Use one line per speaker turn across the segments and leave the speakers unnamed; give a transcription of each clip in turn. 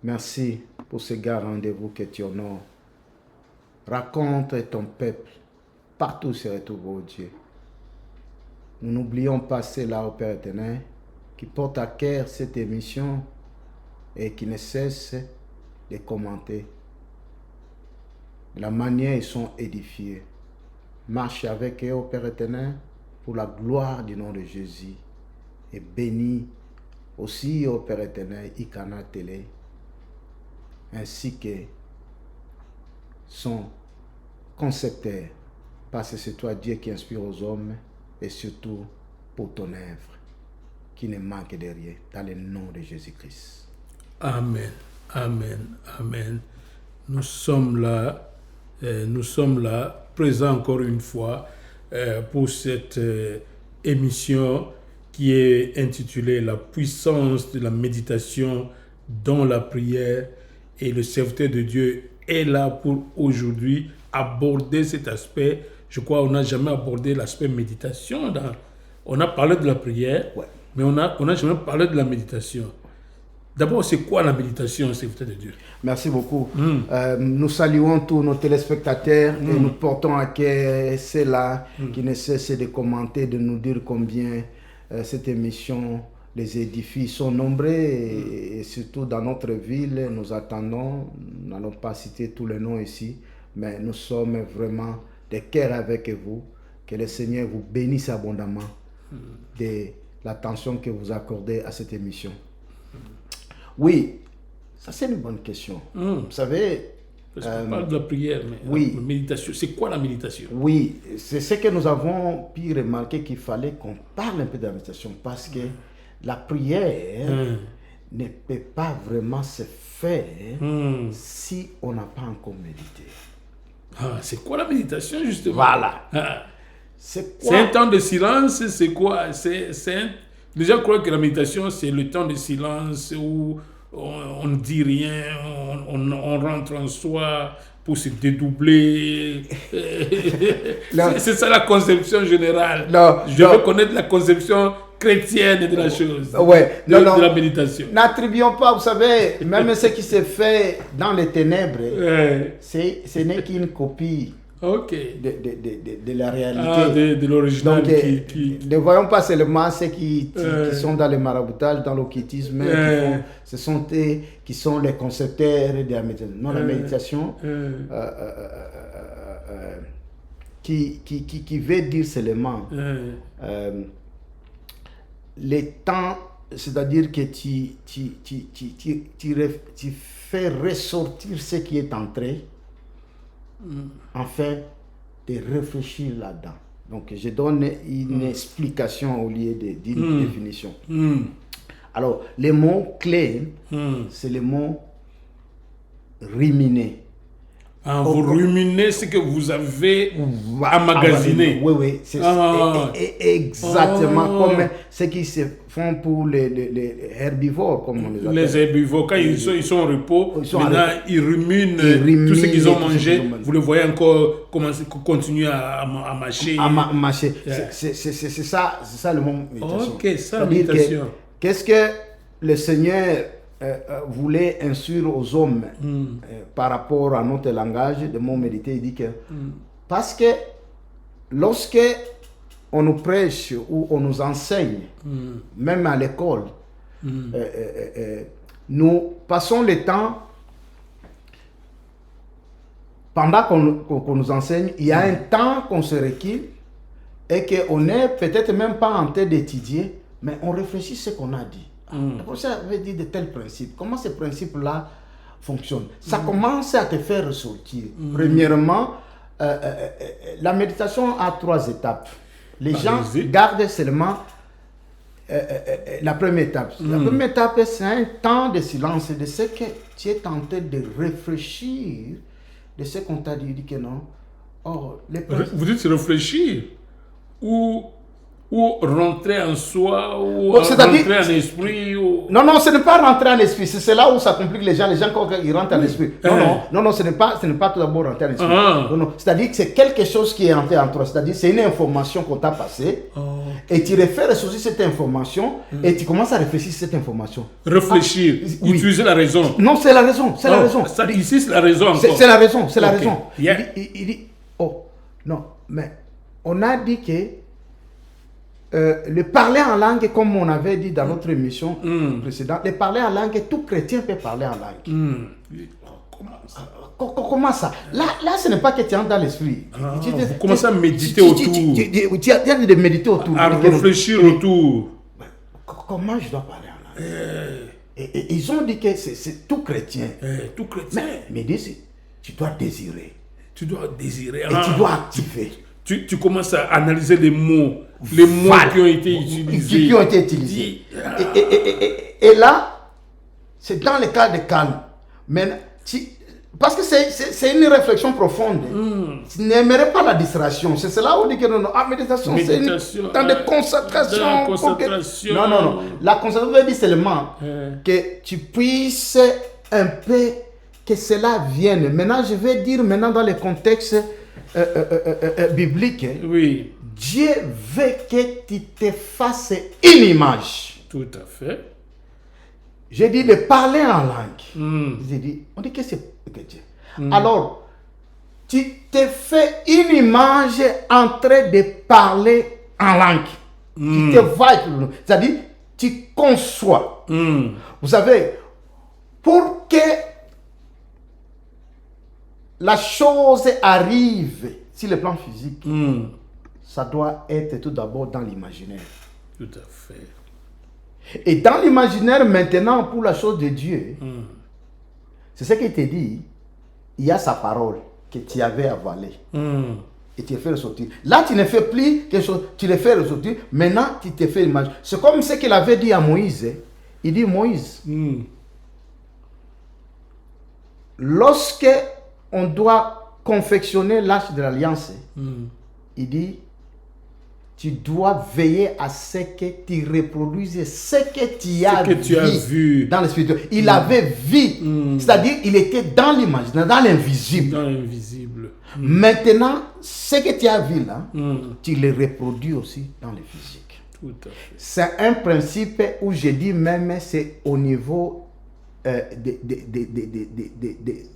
Merci pour ce grand rendez-vous que tu honores. Raconte ton peuple partout où se retrouve, oh Dieu. Nous n'oublions pas cela, ô Père éternel, qui porte à cœur cette émission et qui ne cesse de commenter. De la manière ils sont édifiés. Marche avec eux, ô Père éternel, pour la gloire du nom de Jésus. Et bénis aussi, ô Père éternel, Ikana Télé, ainsi que son concepteur, parce que c'est toi Dieu qui inspire aux hommes et surtout pour ton œuvre qui ne manque de rien, dans le nom de Jésus-Christ.
Amen, amen, amen. Nous sommes là présents encore une fois pour cette émission qui est intitulée La puissance de la méditation dans la prière, et le serviteur de Dieu est là pour aujourd'hui aborder cet aspect. Je crois qu'on n'a jamais abordé l'aspect méditation. On a parlé de la prière, mais on n'a jamais parlé de la méditation. D'abord, c'est quoi la méditation, serviteur de Dieu?
Merci beaucoup. Nous saluons tous nos téléspectateurs et nous portons à cœur ceux-là qui ne cessent de commenter, de nous dire combien cette émission les édifices sont nombreux et surtout dans notre ville, nous attendons, nous n'allons pas citer tous les noms ici, mais nous sommes vraiment de cœur avec vous. Que le Seigneur vous bénisse abondamment de l'attention que vous accordez à cette émission. Oui, ça c'est une bonne question. Vous savez...
Parce qu'on parle de la prière, mais la méditation, c'est quoi la méditation?
Oui, c'est ce que nous avons pu remarquer qu'il fallait qu'on parle un peu de la méditation parce que la prière ne peut pas vraiment se faire si on n'a pas encore médité.
C'est quoi la méditation justement?
Voilà.
C'est un temps de silence, c'est quoi? Déjà, je crois que la méditation, c'est le temps de silence où on ne dit rien, on rentre en soi pour se dédoubler. C'est ça la conception générale. Je veux connaître la conception chrétienne de la chose, de la méditation.
N'attribuons pas, vous savez, même ce qui se fait dans les ténèbres, ce n'est qu'une copie de la réalité.
De l'original.
Donc, ne voyons pas seulement ceux qui sont dans le maraboutage, dans l'occultisme, ce sont eux qui sont les concepteurs de la méditation. Non, la méditation, qui veut dire seulement les temps, c'est-à-dire que tu fais ressortir ce qui est entré afin de réfléchir là-dedans. Donc, je donne une explication au lieu d'une définition. Alors, les mots clés, c'est le mot ruminer.
Vous ruminez ce que vous avez emmagasiné.
Oui, c'est exactement comme ce qui se font pour les herbivores, comme on les appelle.
Les herbivores, quand ils sont en repos, maintenant ils ruminent tout ce qu'ils ont mangé. Vous le voyez encore continuer à mâcher.
C'est ça le mot méditation.
Ok, ça, méditation.
Qu'est-ce que le Seigneur voulait instruire aux hommes par rapport à notre langage de mot méditer? Il dit que parce que lorsque on nous prêche ou on nous enseigne, même à l'école, nous passons le temps, pendant qu'on nous enseigne, il y a un temps qu'on se recule et qu'on n'est peut-être même pas en train d'étudier, mais on réfléchit ce qu'on a dit. Le professeur avait dit de tels principes. Comment ces principes-là fonctionnent? Ça commence à te faire ressortir. Premièrement, la méditation a 3 étapes. Les gens gardent seulement la première étape. La première étape, c'est un temps de silence, de ce que tu es tenté de réfléchir, de ce qu'on t'a dit que non.
Vous dites réfléchir ou ou rentrer en soi, ou
c'est-à-dire-
rentrer en esprit. Ou...
Non, non, ce n'est pas rentrer en esprit. C'est là où ça complique les gens. Les gens, quand ils rentrent en esprit. Non, ce n'est pas tout d'abord rentrer en esprit. Non, c'est-à-dire que c'est quelque chose qui est entré en toi. C'est-à-dire c'est une information qu'on t'a passée. Et tu réfères aussi cette information et tu commences à réfléchir sur cette information.
Réfléchir,
oui.
utiliser la raison.
Non, c'est la raison. C'est la raison.
Ça, ici, c'est la raison encore.
C'est la raison. C'est la
Ok.
raison.
Yeah.
Il dit, oh, non, mais on a dit que le parler en langue, comme on avait dit dans notre émission précédente, le parler en langue, tout chrétien peut parler en langue. Comment ça? Là, ce n'est pas que tu entres dans l'esprit.
Vous commencez à méditer autour.
Tu as de méditer autour.
À réfléchir autour.
Comment je dois parler en langue? Et ils ont dit que c'est tout chrétien.
Tout chrétien.
Mais dis, tu dois désirer.
Tu dois désirer.
Et tu dois activer.
Tu commences à analyser les mots qui ont été utilisés.
Qui ont été utilisés. Et là, c'est dans le cas de calme. Maintenant, parce que c'est une réflexion profonde. Tu n'aimerais pas la distraction. C'est cela où on dit que non, méditation, c'est une temps de concentration. Non. La concentration veut dire seulement que tu puisses un peu que cela vienne. Maintenant, je vais dire dans le contexte biblique.
Oui.
Dieu veut que tu te fasses une image.
Tout à fait.
J'ai dit de parler en langue. J'ai dit, on dit que c'est que Dieu. Alors, tu te fais une image en train de parler en langue. Tu te vois, c'est-à-dire, tu conçois. Vous savez, pour que la chose arrive sur le plan physique, ça doit être tout d'abord dans l'imaginaire.
Tout à fait.
Et dans l'imaginaire, maintenant, pour la chose de Dieu, c'est ce qu'il te dit, il y a sa parole que tu avais avalée. Et tu le fais ressortir. Là, tu ne fais plus quelque chose, tu le fais ressortir. Maintenant, tu te fais l'image. C'est comme ce qu'il avait dit à Moïse. Il dit, Moïse, lorsque on doit confectionner l'arche de l'alliance, il dit, tu dois veiller à ce que tu reproduises ce que tu as vu dans le spirituel. Il avait vu, c'est-à-dire il était dans l'imaginaire, dans l'invisible.
Dans l'invisible.
Maintenant, ce que tu as vu là, tu le reproduis aussi dans le physique.
Tout à fait.
C'est un principe où je dis même c'est au niveau de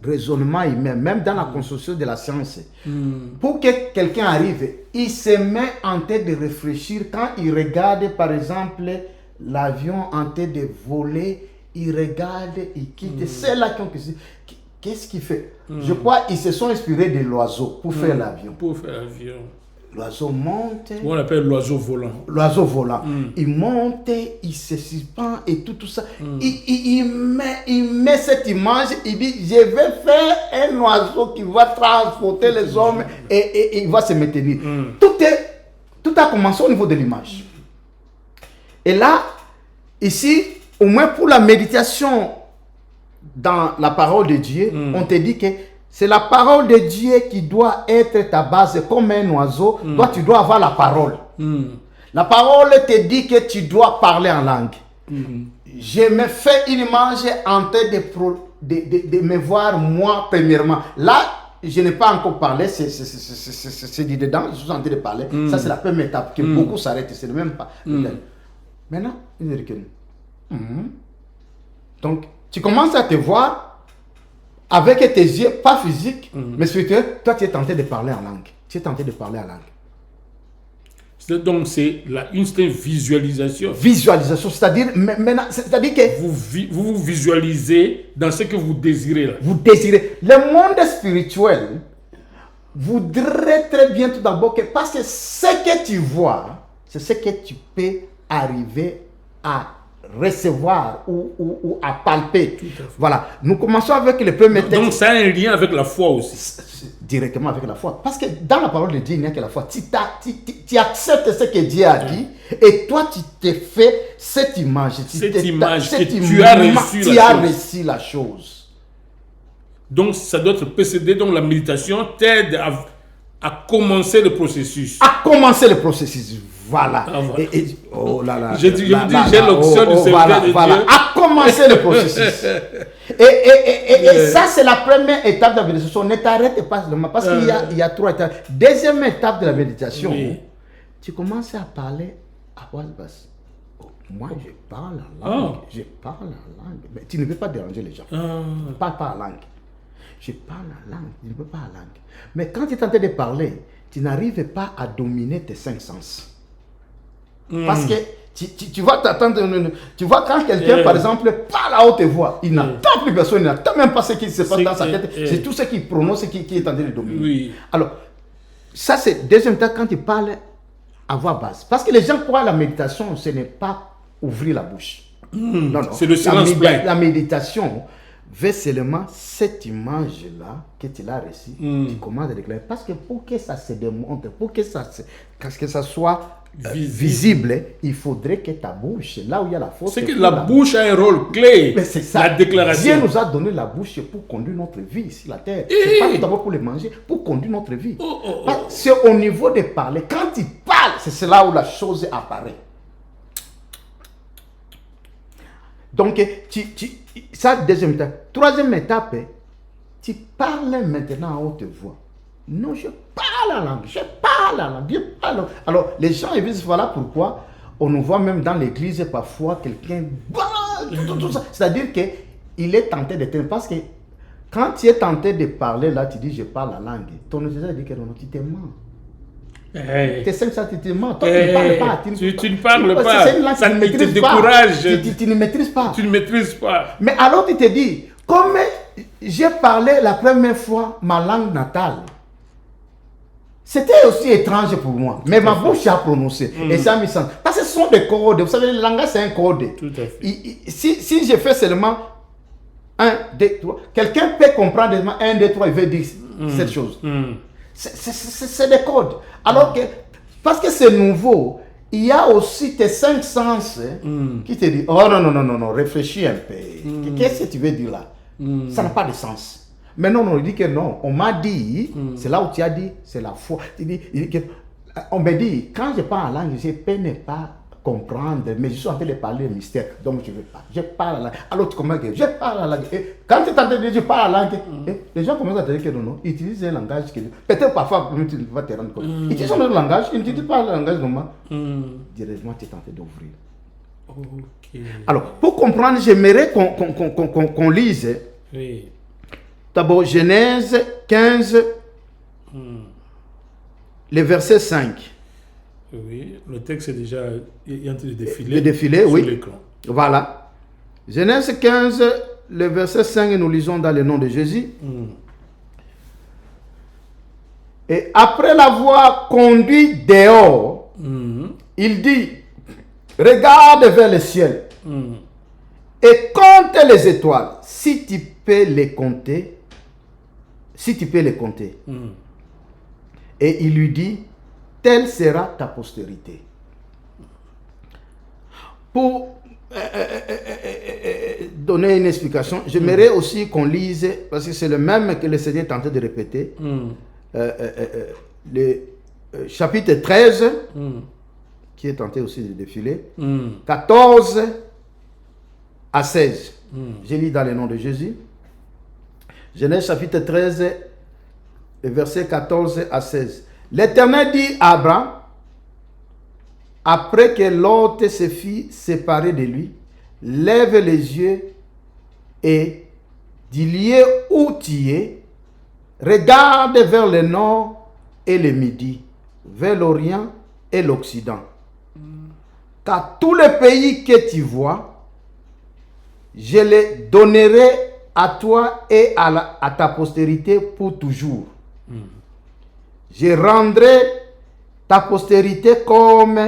raisonnement humain, même dans la construction de la science. Pour que quelqu'un arrive, il se met en tête de réfléchir quand il regarde par exemple l'avion en tête de voler, il regarde, il quitte. C'est là qu'est-ce qu'il fait? Je crois qu'ils se sont inspirés de l'oiseau pour faire l'avion.
Pour faire l'avion.
L'oiseau monte.
On l'appelle l'oiseau volant.
L'oiseau volant. Il monte, il se suspend et tout ça. Il met cette image, il dit, je vais faire un oiseau qui va transporter les hommes et il va se maintenir. Tout a commencé au niveau de l'image. Et là, ici, au moins pour la méditation dans la parole de Dieu, on te dit que c'est la parole de Dieu qui doit être ta base comme un oiseau. Toi, tu dois avoir la parole. La parole te dit que tu dois parler en langue. Je me fais une image en train de me voir moi premièrement. Là, je n'ai pas encore parlé, c'est dit dedans, je suis en train de parler. Ça, c'est la première étape que beaucoup s'arrêtent. C'est même pas. Maintenant, il dit que donc, tu commences à te voir avec tes yeux, pas physiques, mais spirituels. Toi, tu es tenté de parler en langue. Tu es tenté de parler en langue.
Donc, c'est une visualisation.
Visualisation, c'est-à-dire, maintenant, c'est-à-dire que
vous visualisez dans ce que vous désirez. Là.
Vous désirez. Le monde spirituel voudrait très bien tout d'abord que, parce que ce que tu vois, c'est ce que tu peux arriver à recevoir ou à palper. Voilà. Nous commençons avec le premier texte.
Donc ça a un lien avec la foi aussi.
Directement avec la foi. Parce que dans la parole de Dieu, il n'y a que la foi. Tu acceptes ce que Dieu a dit et toi, tu te fais cette image.
Tu as reçu
la chose.
Donc ça doit être précédé. Donc la méditation t'aide à commencer le processus.
À commencer le processus. Voilà.
Ah, voilà.
Oh là là.
Je vous dis, j'ai l'option du serviteur de
voilà.
Dieu.
À commencer le processus. Et ça, c'est la première étape de la méditation. Ne t'arrête pas seulement parce qu'il y a 3 étapes. Deuxième étape de la méditation, tu commences à parler à voix basse. Moi, je parle la langue. Je parle la langue. Mais tu ne peux pas déranger les gens. Ne parle pas la langue. Je parle la langue. Tu ne peux pas la langue. Mais quand tu es en train de parler, tu n'arrives pas à dominer tes 5 sens. Parce que tu vas t'attendre. Tu vois, quand quelqu'un, par exemple, parle à haute voix, il n'attend plus personne, il n'attend même pas ce qui se passe dans sa tête. C'est tout ce qu'il prononce qui est en train de dominer.
Oui.
Alors, ça, c'est deuxième temps quand tu parles à voix basse. Parce que les gens croient que la méditation, ce n'est pas ouvrir la bouche. Non.
C'est le silence plein.
La méditation veut seulement cette image-là que tu l'as reçue, tu commences à déclarer. Parce que pour que ça se démontre, pour que ça soit visible, il faudrait que ta bouche, là où il y a la force.
C'est que la bouche a un rôle clé.
Mais c'est ça.
La déclaration.
Dieu nous a donné la bouche pour conduire notre vie sur la terre. C'est pas d'abord pour les manger, pour conduire notre vie. C'est au niveau de parler. Quand tu parles, c'est là où la chose apparaît. Donc, ça, deuxième étape. Troisième étape, tu parles maintenant à haute voix. Non, je parle la langue. Je parle la langue. Je parle. Alors, les gens, ils disent, voilà pourquoi on nous voit même dans l'église parfois quelqu'un. Tout ça. C'est-à-dire qu'il est tenté de parce que quand tu es tenté de parler, là, tu dis, je parle la langue. Ton auditeur dit que non, tu te mens. Tes 5 sens, tu te mens. Toi, tu ne parles pas.
Tu ne parles pas. Ça ne te décourage.
Tu ne maîtrises pas.
Tu ne maîtrises pas.
Mais alors, tu te dis, comme j'ai parlé la première fois ma langue natale, c'était aussi étrange pour moi. Mais ma bouche a prononcé. Et ça a mis sens. Parce que ce sont des codes. Vous savez, le langage, c'est un code.
Tout à fait.
Si je fais seulement 1, 2, 3, quelqu'un peut comprendre 1, 2, 3, il veut dire cette chose. C'est des codes. Alors que, parce que c'est nouveau, il y a aussi tes 5 sens qui te disent, oh non, réfléchis un peu. Qu'est-ce que tu veux dire là? Ça n'a pas de sens. Mais non, il dit que non. On m'a dit, c'est là où tu as dit, c'est la foi. Il dit que, on me dit, quand je parle en langue, je peux ne pas comprendre, mais je suis en train de parler le mystère, donc je ne veux pas. Je parle la langue. Alors tu commences à dire, je parle la langue. Et quand tu es en train de dire, je parle la langue, les gens commencent à te dire que non, utilise un langage que peut-être parfois tu vas te rendre compte. Utilise un autre langage, ils ne disent pas le langage normal. Directement, tu es en train d'ouvrir.
Okay.
Alors, pour comprendre, j'aimerais qu'on lise.
Oui.
D'abord, Genèse 15, le verset 5.
Oui, le texte est déjà en train de défiler.
De défiler,
sur
oui.
l'écran.
Voilà. Genèse 15, le verset 5, nous lisons dans le nom de Jésus. Et après l'avoir conduit dehors, il dit, regarde vers le ciel et compte les étoiles, si tu peux les compter. Et il lui dit, telle sera ta postérité. Pour donner une explication, j'aimerais aussi qu'on lise, parce que c'est le même que le Seigneur est en train de répéter, le chapitre 13, qui est tenté aussi de défiler, 14 à 16. Je lis dans le nom de Jésus. Genèse chapitre 13, versets 14 à 16. L'Éternel dit à Abraham, après que Lot se fit séparer de lui, lève les yeux et du lieu où tu es, regarde vers le nord et le midi, vers l'orient et l'occident. Car tous les pays que tu vois, je les donnerai à toi et à ta postérité pour toujours. Je rendrai ta postérité comme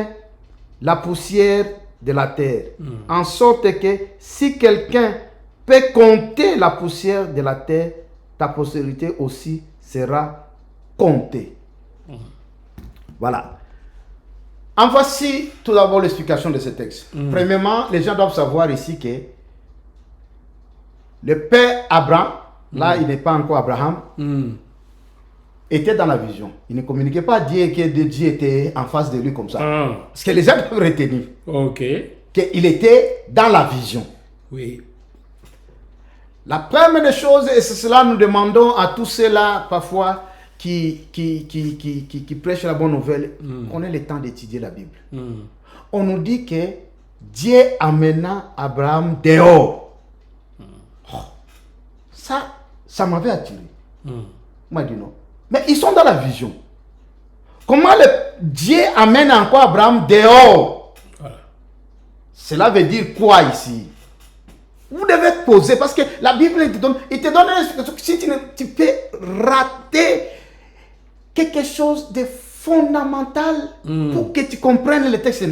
la poussière de la terre, en sorte que si quelqu'un peut compter la poussière de la terre, ta postérité aussi sera comptée. Voilà. En voici tout d'abord l'explication de ce texte. Premièrement, les gens doivent savoir ici que le père Abraham, là il n'est pas encore Abraham, était dans la vision. Il ne communiquait pas à Dieu que Dieu était en face de lui comme ça. Parce que les gens peuvent retenir.
Ok.
Qu'il était dans la vision.
Oui.
La première des choses, et c'est cela nous demandons à tous ceux-là, parfois, qui prêchent la bonne nouvelle, qu'on ait le temps d'étudier la Bible. On nous dit que Dieu amena Abraham dehors. Oh, ça m'avait attiré. Moi, je dis non. Mais ils sont dans la vision. Comment Dieu amène encore Abraham dehors? Voilà. Cela veut dire quoi ici? Vous devez poser, parce que la Bible il te donne une explication. Si tu peux rater quelque chose de fondamental pour que tu comprennes le texte.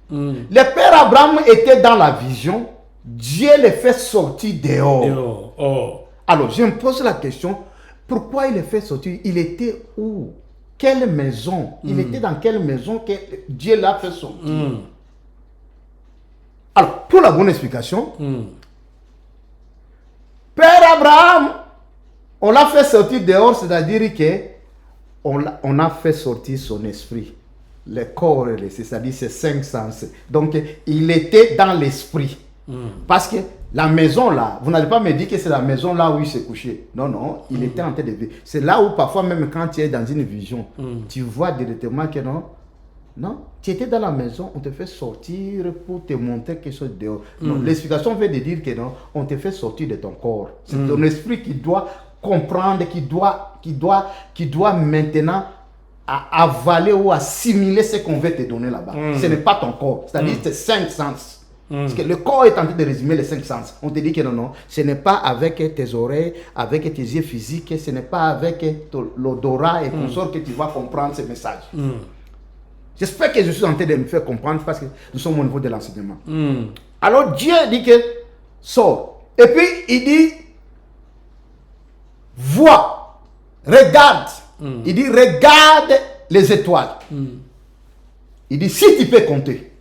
Le père Abraham était dans la vision. Dieu le fait sortir dehors. Alors, je me pose la question, pourquoi il le fait sortir? Il était où? Quelle maison? Il était dans quelle maison que Dieu l'a fait sortir? Alors, pour la bonne explication, Père Abraham, on l'a fait sortir dehors, c'est-à-dire que on a fait sortir son esprit. Le corps, c'est-à-dire ses 5 sens. Donc, il était dans l'esprit. Parce que la maison là, vous n'allez pas me dire que c'est la maison là où il s'est couché. Non, non, il était en train de vivre. C'est là où parfois, même quand tu es dans une vision, tu vois directement que non. Non, tu étais dans la maison, on te fait sortir pour te montrer quelque chose dehors. Non, l'explication veut dire que non, on te fait sortir de ton corps. C'est ton esprit qui doit comprendre, qui doit maintenant avaler ou assimiler ce qu'on veut te donner là-bas. Ce n'est pas ton corps, c'est-à-dire tes 5 sens. Parce que le corps est en train de résumer les 5 sens. On te dit que non, non, ce n'est pas avec tes oreilles, avec tes yeux physiques, ce n'est pas avec l'odorat et consort que tu vas comprendre ce message. J'espère que je suis en train de me faire comprendre parce que nous sommes au niveau de l'enseignement. Alors Dieu dit que sort. Et puis il dit, vois, regarde. Il dit, regarde les étoiles. Il dit, si tu peux compter.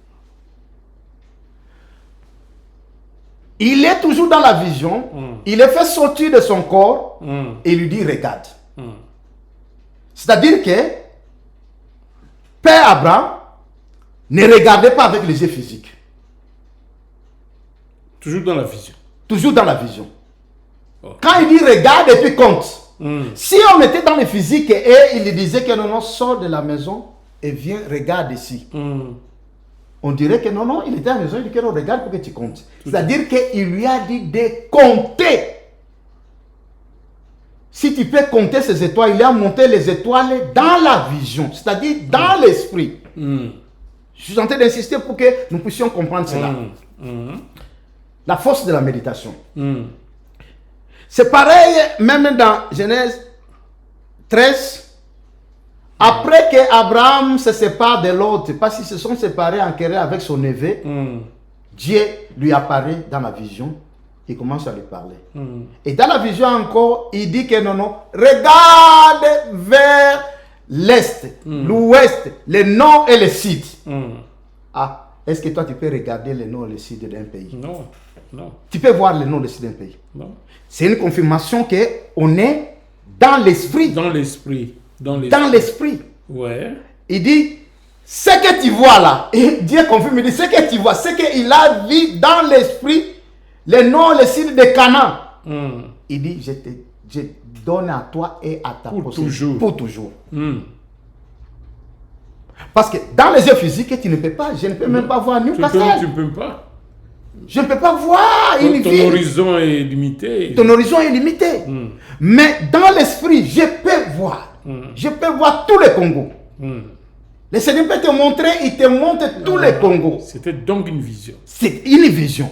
Il est toujours dans la vision. Il est fait sortir de son corps. Et il lui dit, regarde. C'est-à-dire que Père Abraham ne regardait pas avec les yeux physiques.
Toujours dans la vision.
Toujours dans la vision. Quand il dit regarde et puis compte. Si on était dans le physique et il lui disait que non, non, sors de la maison et viens, regarde ici. On dirait que non, non, il était à la maison, il dit que non, regarde pour que tu comptes. C'est-à-dire qu'il lui a dit de compter. Si tu peux compter ces étoiles, il a monté les étoiles dans la vision, c'est-à-dire dans l'esprit. Je suis en train d'insister pour que nous puissions comprendre cela. La force de la méditation. C'est pareil, même dans Genèse 13. Après que Abraham se sépare de l'autre, parce qu'ils se sont séparés en querelle avec son neveu, Dieu lui apparaît dans la vision. Il commence à lui parler. Et dans la vision encore, il dit que non, non, regarde vers l'est, l'ouest, le nord et le sud. Ah, est-ce que toi tu peux regarder le nord et le sud d'un pays?
Non, non.
Tu peux voir le nord et le sud d'un pays?
Non.
C'est une confirmation qu'on est dans l'esprit.
Dans l'esprit.
Dans l'esprit.
Ouais.
Il dit, ce que tu vois là, et Dieu confirme, il dit, ce que tu vois, c'est qu'il a vu dans l'esprit le nom, le sud de Canaan. Il dit, je donne à toi et à ta possession. Pour toujours. Parce que dans les yeux physiques, tu ne peux pas, je ne peux même pas voir Newcastle.
Tu ne peux pas.
Je ne peux pas voir une ville.
Ton horizon est limité.
Ton horizon est limité. Mais dans l'esprit, je peux voir. Je peux voir tous les Congos. Le Seigneur peut te montrer, il te montre tous les Congos.
C'était donc une vision.
C'est une vision.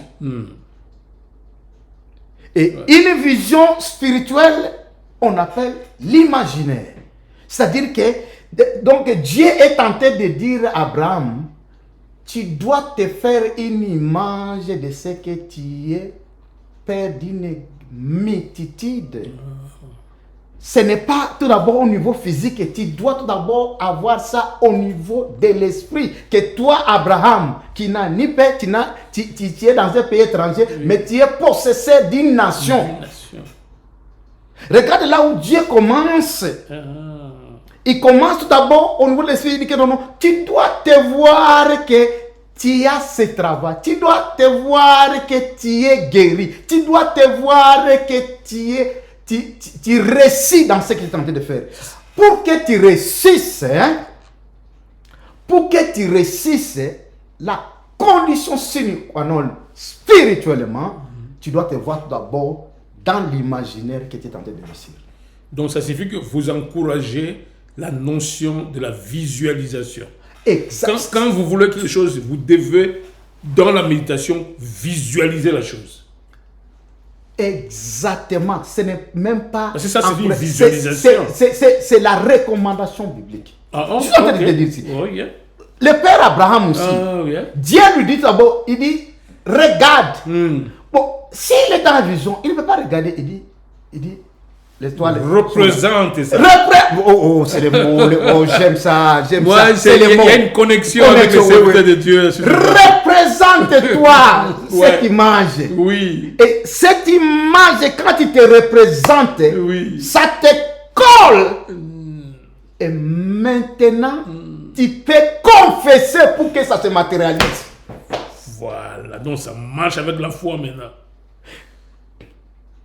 Et une vision spirituelle, on appelle l'imaginaire. C'est-à-dire que donc Dieu est tenté de dire à Abraham, tu dois te faire une image de ce que tu es, père d'une multitude. Ce n'est pas tout d'abord au niveau physique, tu dois tout d'abord avoir ça au niveau de l'esprit. Que toi, Abraham, qui n'a ni père, tu es dans un pays étranger, mais tu es possesseur d'une nation. Regarde là où Dieu commence il commence tout d'abord au niveau de l'esprit. Il dit que non, tu dois te voir que tu as ce travail. Tu dois te voir que tu es guéri. Tu dois te voir que tu réussis dans ce que tu es en train de faire. Pour que tu réussisses, la condition sine qua non spirituellement, tu dois te voir tout d'abord dans l'imaginaire que tu es en train de réussir.
Donc ça signifie que vous encouragez la notion de la visualisation.
Exact.
Quand vous voulez quelque chose, vous devez, dans la méditation, visualiser la chose.
Exactement. Ce n'est même pas...
Parce que ça, c'est une visualisation.
C'est la recommandation biblique.
Je
suis en train de dire ici.
Oh, yeah.
Le père Abraham aussi.
Yeah.
Dieu lui dit d'abord, il dit, regarde. Bon, s'il est dans la vision, il ne peut pas regarder. Il dit, l'étoile.
Représente ça.
C'est les mots. J'aime ça.
Moi,
c'est les mots.
Il y a une connexion avec le serviteur de Dieu.
Représente-toi cette image.
Oui.
Et cette image, quand il te représente, ça te colle. Et maintenant, tu peux confesser pour que ça se matérialise.
Voilà. Donc, ça marche avec la foi maintenant.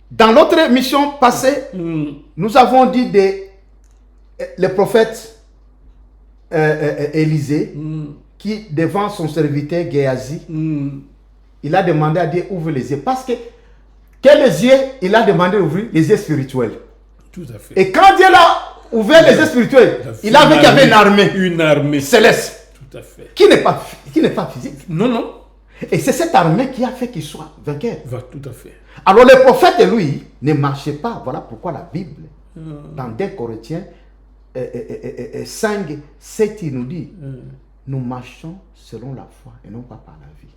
Dans notre émission passée, nous avons dit le prophète Élisée qui, devant son serviteur Géasi, il a demandé à Dieu d'ouvrir les yeux. Parce que, quels yeux il a demandé d'ouvrir? Les yeux spirituels.
Tout à fait.
Et quand Dieu l'a ouvert les yeux spirituels, il a vu qu'il y avait une armée.
Une armée
céleste.
Tout à fait.
Qui n'est pas physique.
Non.
Et c'est cette armée qui a fait qu'il soit vainqueur.
Tout à fait.
Alors le prophète, lui, ne marchait pas. Voilà pourquoi la Bible, dans 2 Corinthiens 5, 7, il nous dit, nous marchons selon la foi et non pas par la vie.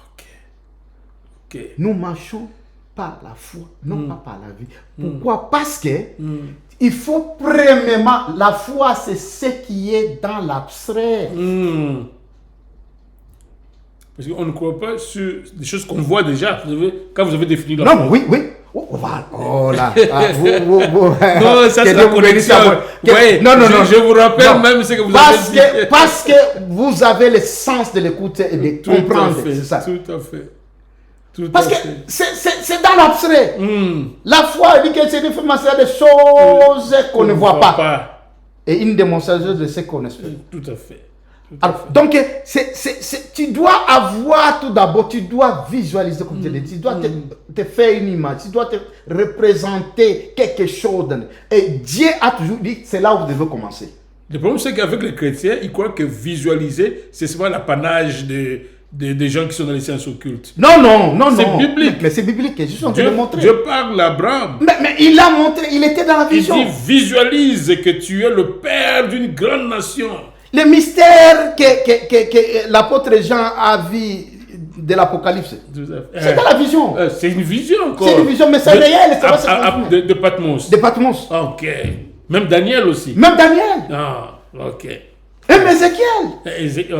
Ok.
Nous marchons par la foi, non pas par la vie. Pourquoi? Parce que il faut premièrement, la foi, c'est ce qui est dans l'abstrait.
Parce qu'on ne croit pas sur des choses qu'on voit déjà. Quand vous avez défini la
foi.
Non,
oui. Oh là.
Non, ça c'est la connexion. Non. Je vous rappelle même ce que vous avez dit.
Parce que vous avez le sens de l'écouter et de comprendre.
C'est ça. Tout à fait.
Parce que c'est dans l'abstrait. La foi dit que c'est des choses qu'on ne voit pas. Et une démonstration de ce qu'on espère.
Tout à fait.
Alors, donc, tu dois avoir tout d'abord, tu dois visualiser comme tu l'as dit, tu dois te faire une image, tu dois te représenter quelque chose. Et Dieu a toujours dit, c'est là où vous devez commencer.
Le problème, c'est qu'avec les chrétiens, ils croient que visualiser, c'est souvent l'apanage des gens qui sont dans les sciences occultes.
Non.
C'est biblique.
Mais c'est biblique, je suis en train de montrer.
Dieu parle à Abraham.
Mais il a montré, il était dans la vision.
Il dit, visualise que tu es le père d'une grande nation.
Le mystère que l'apôtre Jean a vu de l'Apocalypse, c'est dans la vision.
C'est une vision encore.
C'est une vision, mais c'est réel.
De Patmos.
De Patmos.
Ok. Même Daniel aussi.
Même Daniel.
Ah, ok.
Et Ézéchiel.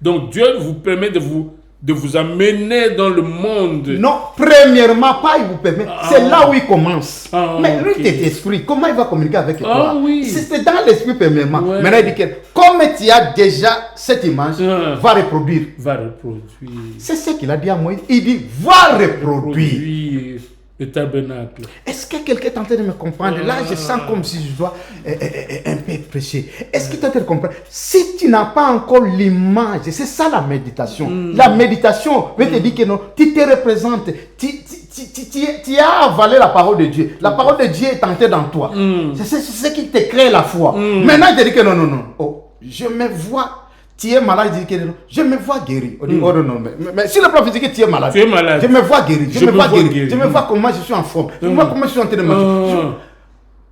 Donc Dieu vous permet de vous amener dans le monde.
Non, premièrement, pas il vous permet. C'est là où il commence. Mais lui, t'es esprit. Comment il va communiquer avec toi? C'est dans l'esprit premièrement. Maintenant, il dit que comme tu as déjà cette image, va reproduire. C'est ce qu'il a dit à Moïse. Il dit, va reproduire.
Le tabernacle.
Est-ce que quelqu'un est en train de me comprendre? Là, je sens comme si je dois un peu prêcher. Est-ce que tu es en train de comprendre? Si tu n'as pas encore l'image, c'est ça la méditation. La méditation veut te dire que non, tu te représentes, tu as avalé la parole de Dieu. La parole de Dieu est entrée dans toi. C'est ce qui te crée la foi. Maintenant, il te dit que non. Oh, je me vois. Tu es malade, il dit que non. Je me vois guéri. On dit, oh non, mais si le prophète dit que tu es malade, je me vois guéri. Je me vois comment je suis en forme. Je me vois comment je suis en train de marcher.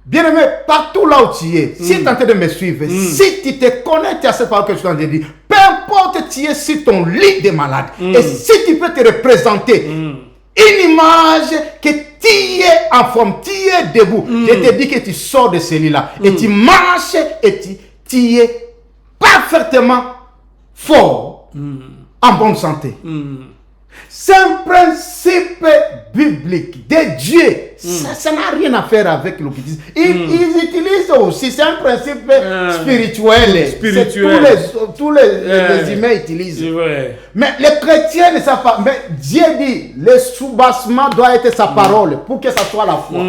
Bien aimé, partout là où tu es, si tu es en train de me suivre, si tu te connectes à cette parole que je suis en train de dire, peu importe tu es sur ton lit de malade, et si tu peux te représenter une image que tu es en forme, tu es debout, je te dis que tu sors de ce lit-là, et tu marches, et tu es parfaitement fort, en bonne santé. C'est un principe biblique de Dieu. Ça n'a rien à faire avec l'occultisme. Ils utilisent aussi, c'est un principe spirituel. Tous les humains utilisent. Mais les chrétiens ne savent pas. Mais Dieu dit, le soubassement doit être sa parole pour que ça soit la foi.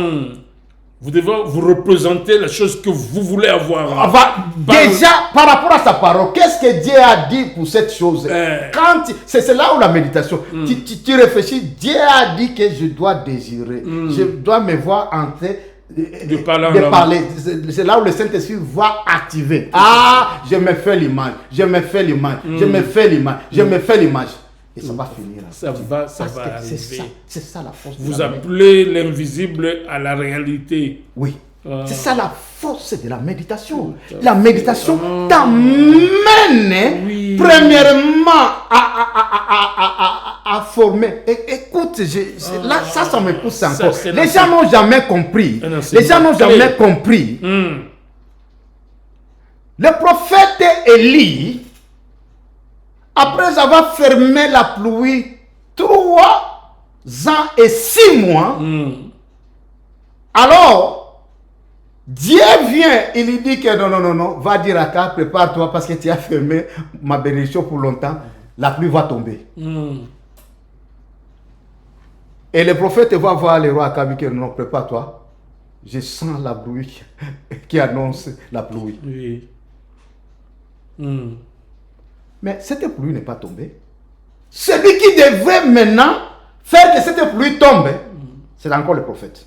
Vous devez vous représenter la chose que vous voulez avoir.
Déjà, par rapport à sa parole, qu'est-ce que Dieu a dit pour cette chose? C'est là où la méditation. Tu réfléchis, Dieu a dit que je dois désirer. Je dois me voir en train de parler. C'est là où le Saint-Esprit va activer. Je me fais l'image. Je me fais l'image. Je me fais l'image. Je me fais l'image. Et ça va finir.
Ça va arriver.
C'est ça la force.
Vous appelez l'invisible à la réalité.
Oui. C'est ça la force de la méditation. La méditation t'amène premièrement à former. Écoute, là, ça me pousse encore. Les gens n'ont jamais compris. Les gens n'ont jamais compris. Le prophète Élie, après avoir fermé la pluie 3 ans et 6 mois, alors Dieu vient, il lui dit que non, va dire à Akab, prépare-toi parce que tu as fermé ma bénédiction pour longtemps, la pluie va tomber. Et le prophète va voir le roi Akab et dit que non, prépare-toi, je sens la pluie qui annonce la pluie. Mais cette pluie n'est pas tombée. Celui qui devait maintenant faire que cette pluie tombe, c'est encore le prophète.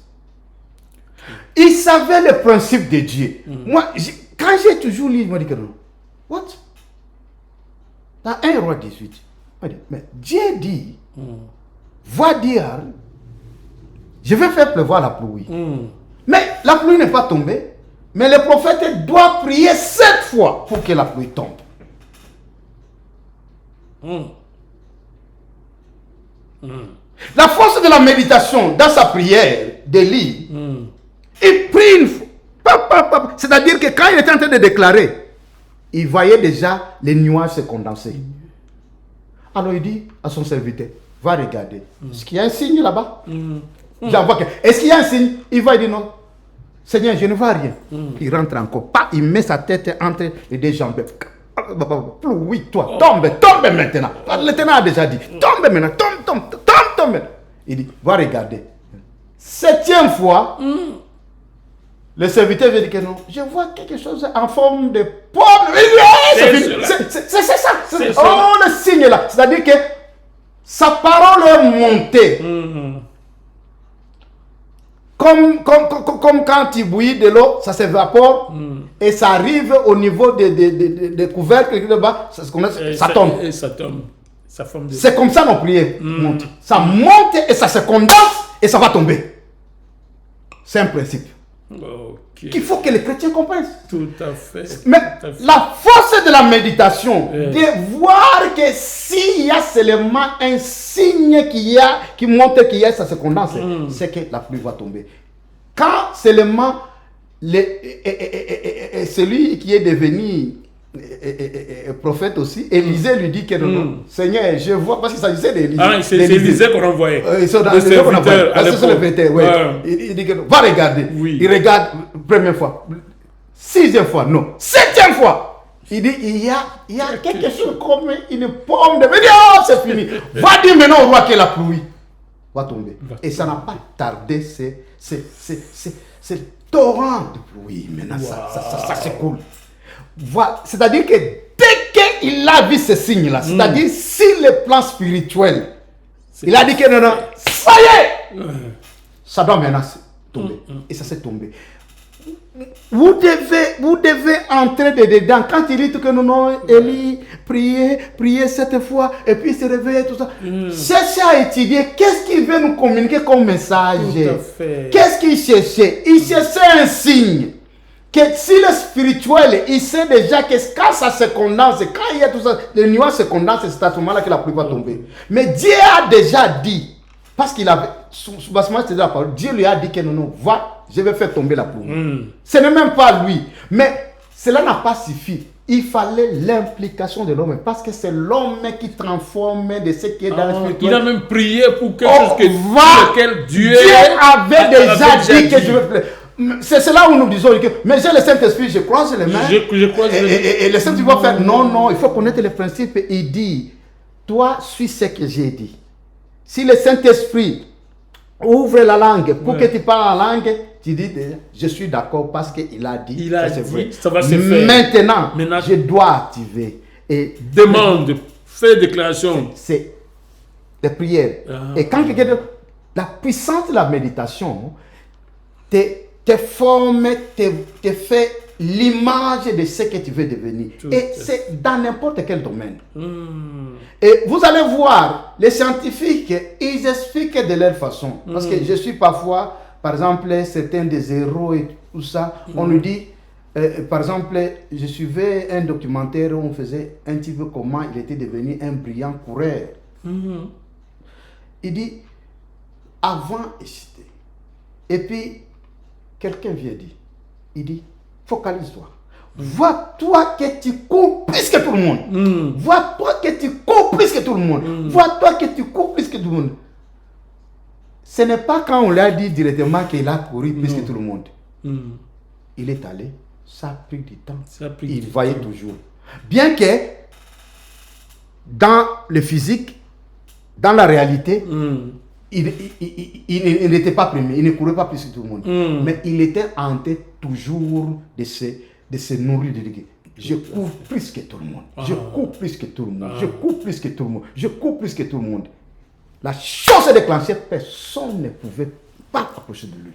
Il savait le principe de Dieu. Moi, quand j'ai toujours lu, il m'a dit que non. What? Dans 1 roi 18, mais Dieu dit, va dire, je vais faire pleuvoir la pluie. Mais la pluie n'est pas tombée. Mais le prophète doit prier 7 fois pour que la pluie tombe. La force de la méditation dans sa prière d'Élie, il prie une fois. C'est-à-dire que quand il était en train de déclarer, il voyait déjà les nuages se condenser. Alors il dit à son serviteur, va regarder. Est-ce qu'il y a un signe là-bas? Est-ce qu'il y a un signe? Il va dire non. Seigneur, je ne vois rien. Il rentre encore. Il met sa tête entre les deux jambes. Oui, toi, tombe maintenant. L'Éternel a déjà dit, tombe maintenant, tombe. Il dit, va regarder. 7e fois, le serviteur veut dire que non, je vois quelque chose en forme de pomme. C'est ça. Oh, le signe là. C'est-à-dire que sa parole est montée. Comme quand tu bouillis de l'eau, ça s'évapore et ça arrive au niveau des couvercles là-bas, ça tombe.
Et ça tombe.
C'est comme ça nos prières montent. Ça monte et ça se condense et ça va tomber. C'est un principe qu'il faut que les chrétiens comprennent.
Tout à fait.
Mais la force de la méditation, de voir que s'il y a seulement un signe qui montre qu'il y a, ça se condense, c'est que la pluie va tomber. Quand seulement celui qui est devenu prophète aussi, Élisée lui dit que non, Seigneur, je vois, parce qu'il s'agissait d'Élisée.
C'est Élisée qu'on envoyait.
Le serviteur. Il dit que non, va regarder. Il regarde première fois, 6e fois, non, 7e fois. Il dit, il y a quelque chose comme une pomme de... Il dit, oh, c'est fini. Va dire maintenant au roi que la pluie va tomber. Et ça n'a pas tardé, c'est torrent de pluie. Maintenant, ça s'écoule. Voilà. C'est-à-dire que dès qu'il a vu ce signe-là, c'est-à-dire si le plan spirituel, il a dit que non, ça y est, ça doit maintenant tomber. Et ça s'est tombé. Vous devez entrer dedans. Quand il dit que non, Élie, priez 7 fois, et puis se réveiller, tout ça. Cherchez à étudier. Qu'est-ce qu'il veut nous communiquer comme message? Qu'est-ce qu'il cherchait? Il cherchait un signe. Que si le spirituel, il sait déjà que quand ça se condense, quand il y a tout ça, les nuages se condensent, c'est à ce moment-là que la pluie va tomber. Mais Dieu a déjà dit, parce qu'il avait, c'était la parole, Dieu lui a dit que non, va, je vais faire tomber la pluie. Ce n'est même pas lui. Mais cela n'a pas suffi Il fallait l'implication de l'homme, parce que c'est l'homme qui transforme de ce qui est dans le spirituel.
Il a même prié pour quelque chose que
Dieu avait déjà dit que je veux plaire. C'est là où nous disons que, mais j'ai le Saint-Esprit, je croise les mains. Et le Saint-Esprit va faire, non, il faut connaître les principes. Il dit, toi, suis ce que j'ai dit. Si le Saint-Esprit ouvre la langue pour que tu parles en langue, tu dis, je suis d'accord parce qu'il a dit,
ça va se faire.
Maintenant, je dois activer. Et
demande, fais déclaration.
C'est des prières. Et quand quelqu'un, la puissance de la méditation te forme, te fait l'image de ce que tu veux devenir. Et c'est dans n'importe quel domaine. Et vous allez voir, les scientifiques, ils expliquent de leur façon. Parce que je suis parfois, par exemple, certains des héros et tout ça, on nous dit, par exemple, je suivais un documentaire où on faisait un petit peu comment il était devenu un brillant coureur. Il dit, avant, et puis, quelqu'un vient dire, il dit, focalise-toi. Vois-toi que tu cours plus que tout le monde. Vois-toi que tu cours plus que tout le monde. Vois-toi que tu cours plus que tout le monde. Ce n'est pas quand on l'a dit directement qu'il a couru plus que tout le monde. Il est allé, ça a pris du temps. Il voyait toujours. Bien que dans le physique, dans la réalité, il n'était pas premier, il ne courait pas plus que tout le monde. Mais il était en tête toujours de se nourrir de Dieu. Je cours plus que tout le monde. Je cours plus que tout le monde. Je cours plus que tout le monde. Je cours plus que tout le monde. La chose est déclenchée, personne ne pouvait pas approcher de lui.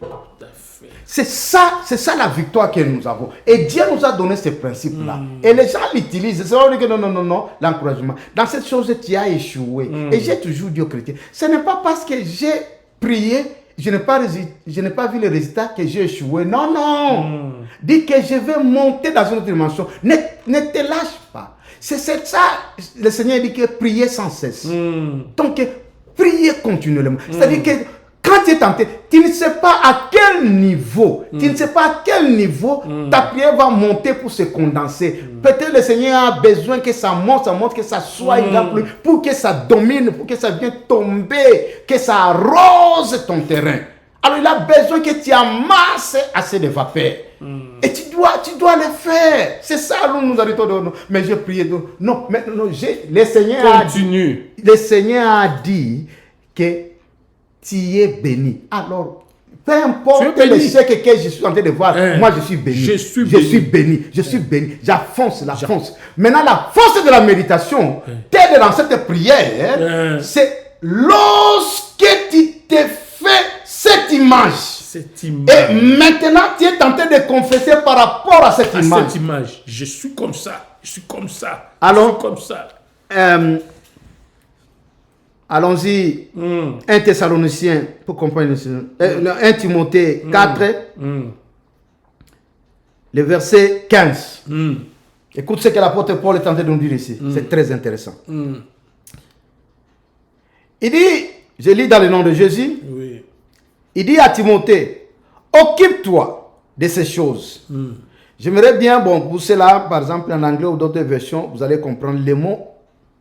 C'est ça la victoire que nous avons. Et Dieu nous a donné ces principes-là. Et les gens l'utilisent. C'est vrai que non, l'encouragement. Dans cette chose, tu as échoué. Et j'ai toujours dit aux chrétiens, ce n'est pas parce que j'ai prié, je n'ai pas vu le résultat que j'ai échoué. Non. Dis que je vais monter dans une autre dimension. Ne te lâche pas. C'est ça, le Seigneur dit que prier sans cesse. Donc, prier continuellement. C'est-à-dire que quand tu es tenté, tu ne sais pas à quel niveau, ta prière va monter pour se condenser. Peut-être le Seigneur a besoin que ça monte, que ça soit plus, pour que ça domine, pour que ça vienne tomber, que ça arrose ton terrain. Alors il a besoin que tu amasses assez de vapeur. Et tu dois le faire. C'est ça, nous arrêtons. Mais j'ai prié. Non, le Seigneur a dit que tu es béni. Alors, peu importe l'échec que je suis en train de voir, moi je suis béni. Je suis béni. J'avance. Maintenant, la force de la méditation, t'aider dans cette prière, c'est lorsque tu te fais cette image. Et maintenant, tu es tenté de confesser par rapport à cette image.
Je suis comme ça.
Alors, allons-y. 1 Thessaloniciens, pour comprendre. 1 Timothée 4, le verset 15. Écoute ce que l'apôtre Paul est en train de nous dire ici. C'est très intéressant. Il dit, je lis dans le nom de Jésus. Il dit à Timothée, occupe-toi de ces choses. J'aimerais bien, pour cela, par exemple, en anglais ou d'autres versions, vous allez comprendre le mot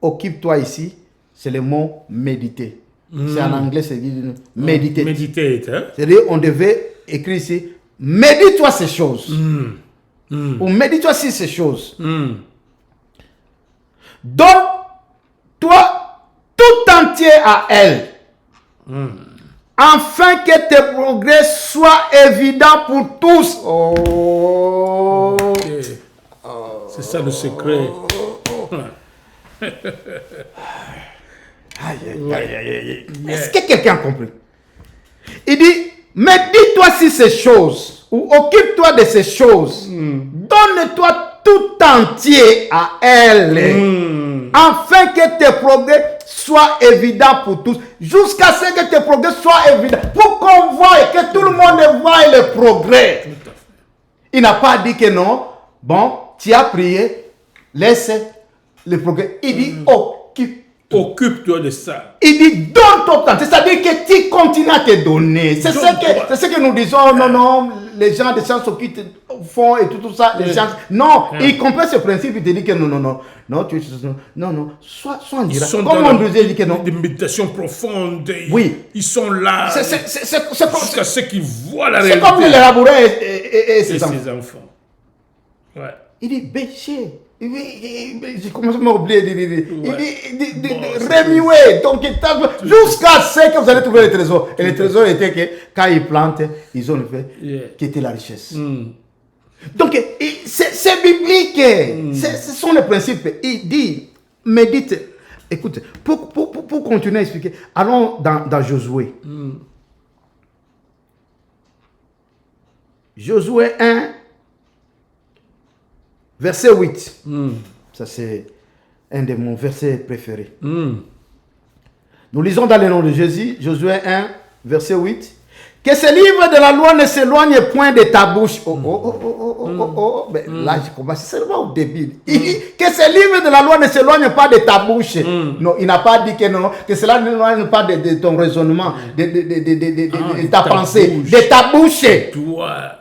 occupe-toi ici, c'est le mot méditer. C'est en anglais, c'est dit méditer. C'est-à-dire, on devait écrire ici, médite-toi ces choses. Ou médite-toi sur ces choses. Donne-toi tout entier à elle. Afin que tes progrès soient évidents pour tous.
C'est ça le secret.
Est-ce que quelqu'un a compris? Il dit, médite-toi sur ces choses, ou occupe-toi de ces choses. Donne-toi tout entier à elle, afin que tes progrès soient évidents pour tous, jusqu'à ce que tes progrès soient évidents, pour qu'on voie, que tout le monde voie le progrès. Il n'a pas dit que non, tu as prié, laisse le progrès. Il dit,
Occupe-toi de ça.
Il dit, donne ton temps. C'est-à-dire que tu continues à te donner. C'est ce que nous disons. Non, les gens des sciences occultes font et tout ça. Les sciences. Non, il comprend ce principe. Il te dit que non, sois en direct.
Comme
on disait, il dit que non.
Des méditations profondes.
Oui.
Ils sont là. Jusqu'à ce qu'ils voient la réalité.
C'est comme les laboureurs et ses
enfants. Ouais.
Il dit, péché. J'ai commencé à m'oublier. Il dit, remuer ton état jusqu'à ce que vous allez trouver les trésors. Et les trésors étaient que quand ils plantent, ils ont fait quitter la richesse. Donc, c'est biblique. Ce sont les principes. Il dit, médite. Écoute, pour continuer à expliquer, allons dans Josué. Josué 1. Verset 8. Ça, c'est un de mon versets préférés. Nous lisons dans le nom de Jésus, Josué 1, verset 8. Que ce livre de la loi ne s'éloigne point de ta bouche. Mais là, je commence seulement au début. Il dit que ce livre de la loi ne s'éloigne pas de ta bouche. Non, il n'a pas dit que non, que cela ne s'éloigne pas de ton raisonnement, de ta pensée, de ta bouche.
Toi.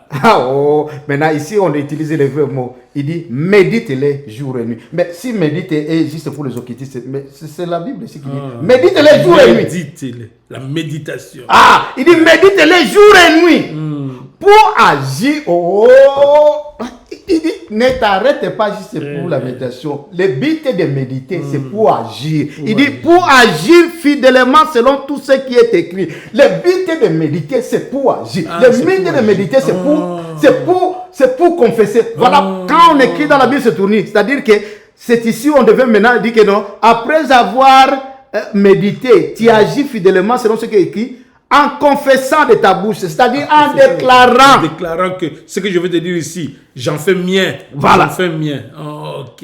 Maintenant ici on utilise les vrais mots. Il dit médite-les jour et nuit. Mais si médite est juste pour les occultistes, mais c'est la Bible ici qui dit médite-les jour et nuit.
Médite-les, la méditation.
Il dit médite-les jour et nuit pour agir. Il dit ne t'arrête pas juste pour la méditation. Le but de méditer, c'est pour agir. Il dit pour agir fidèlement selon tout ce qui est écrit. Le but de méditer, c'est pour agir. Le but de méditer, c'est pour confesser. Voilà, quand on écrit dans la Bible, c'est tourné. C'est-à-dire que c'est ici où on devait maintenant dire que non. Après avoir médité, tu agis fidèlement selon ce qui est écrit. En confessant de ta bouche, c'est-à-dire en déclarant.
En déclarant que ce que je vais te dire ici, j'en fais mien.
Voilà.
J'en fais mien. Ok.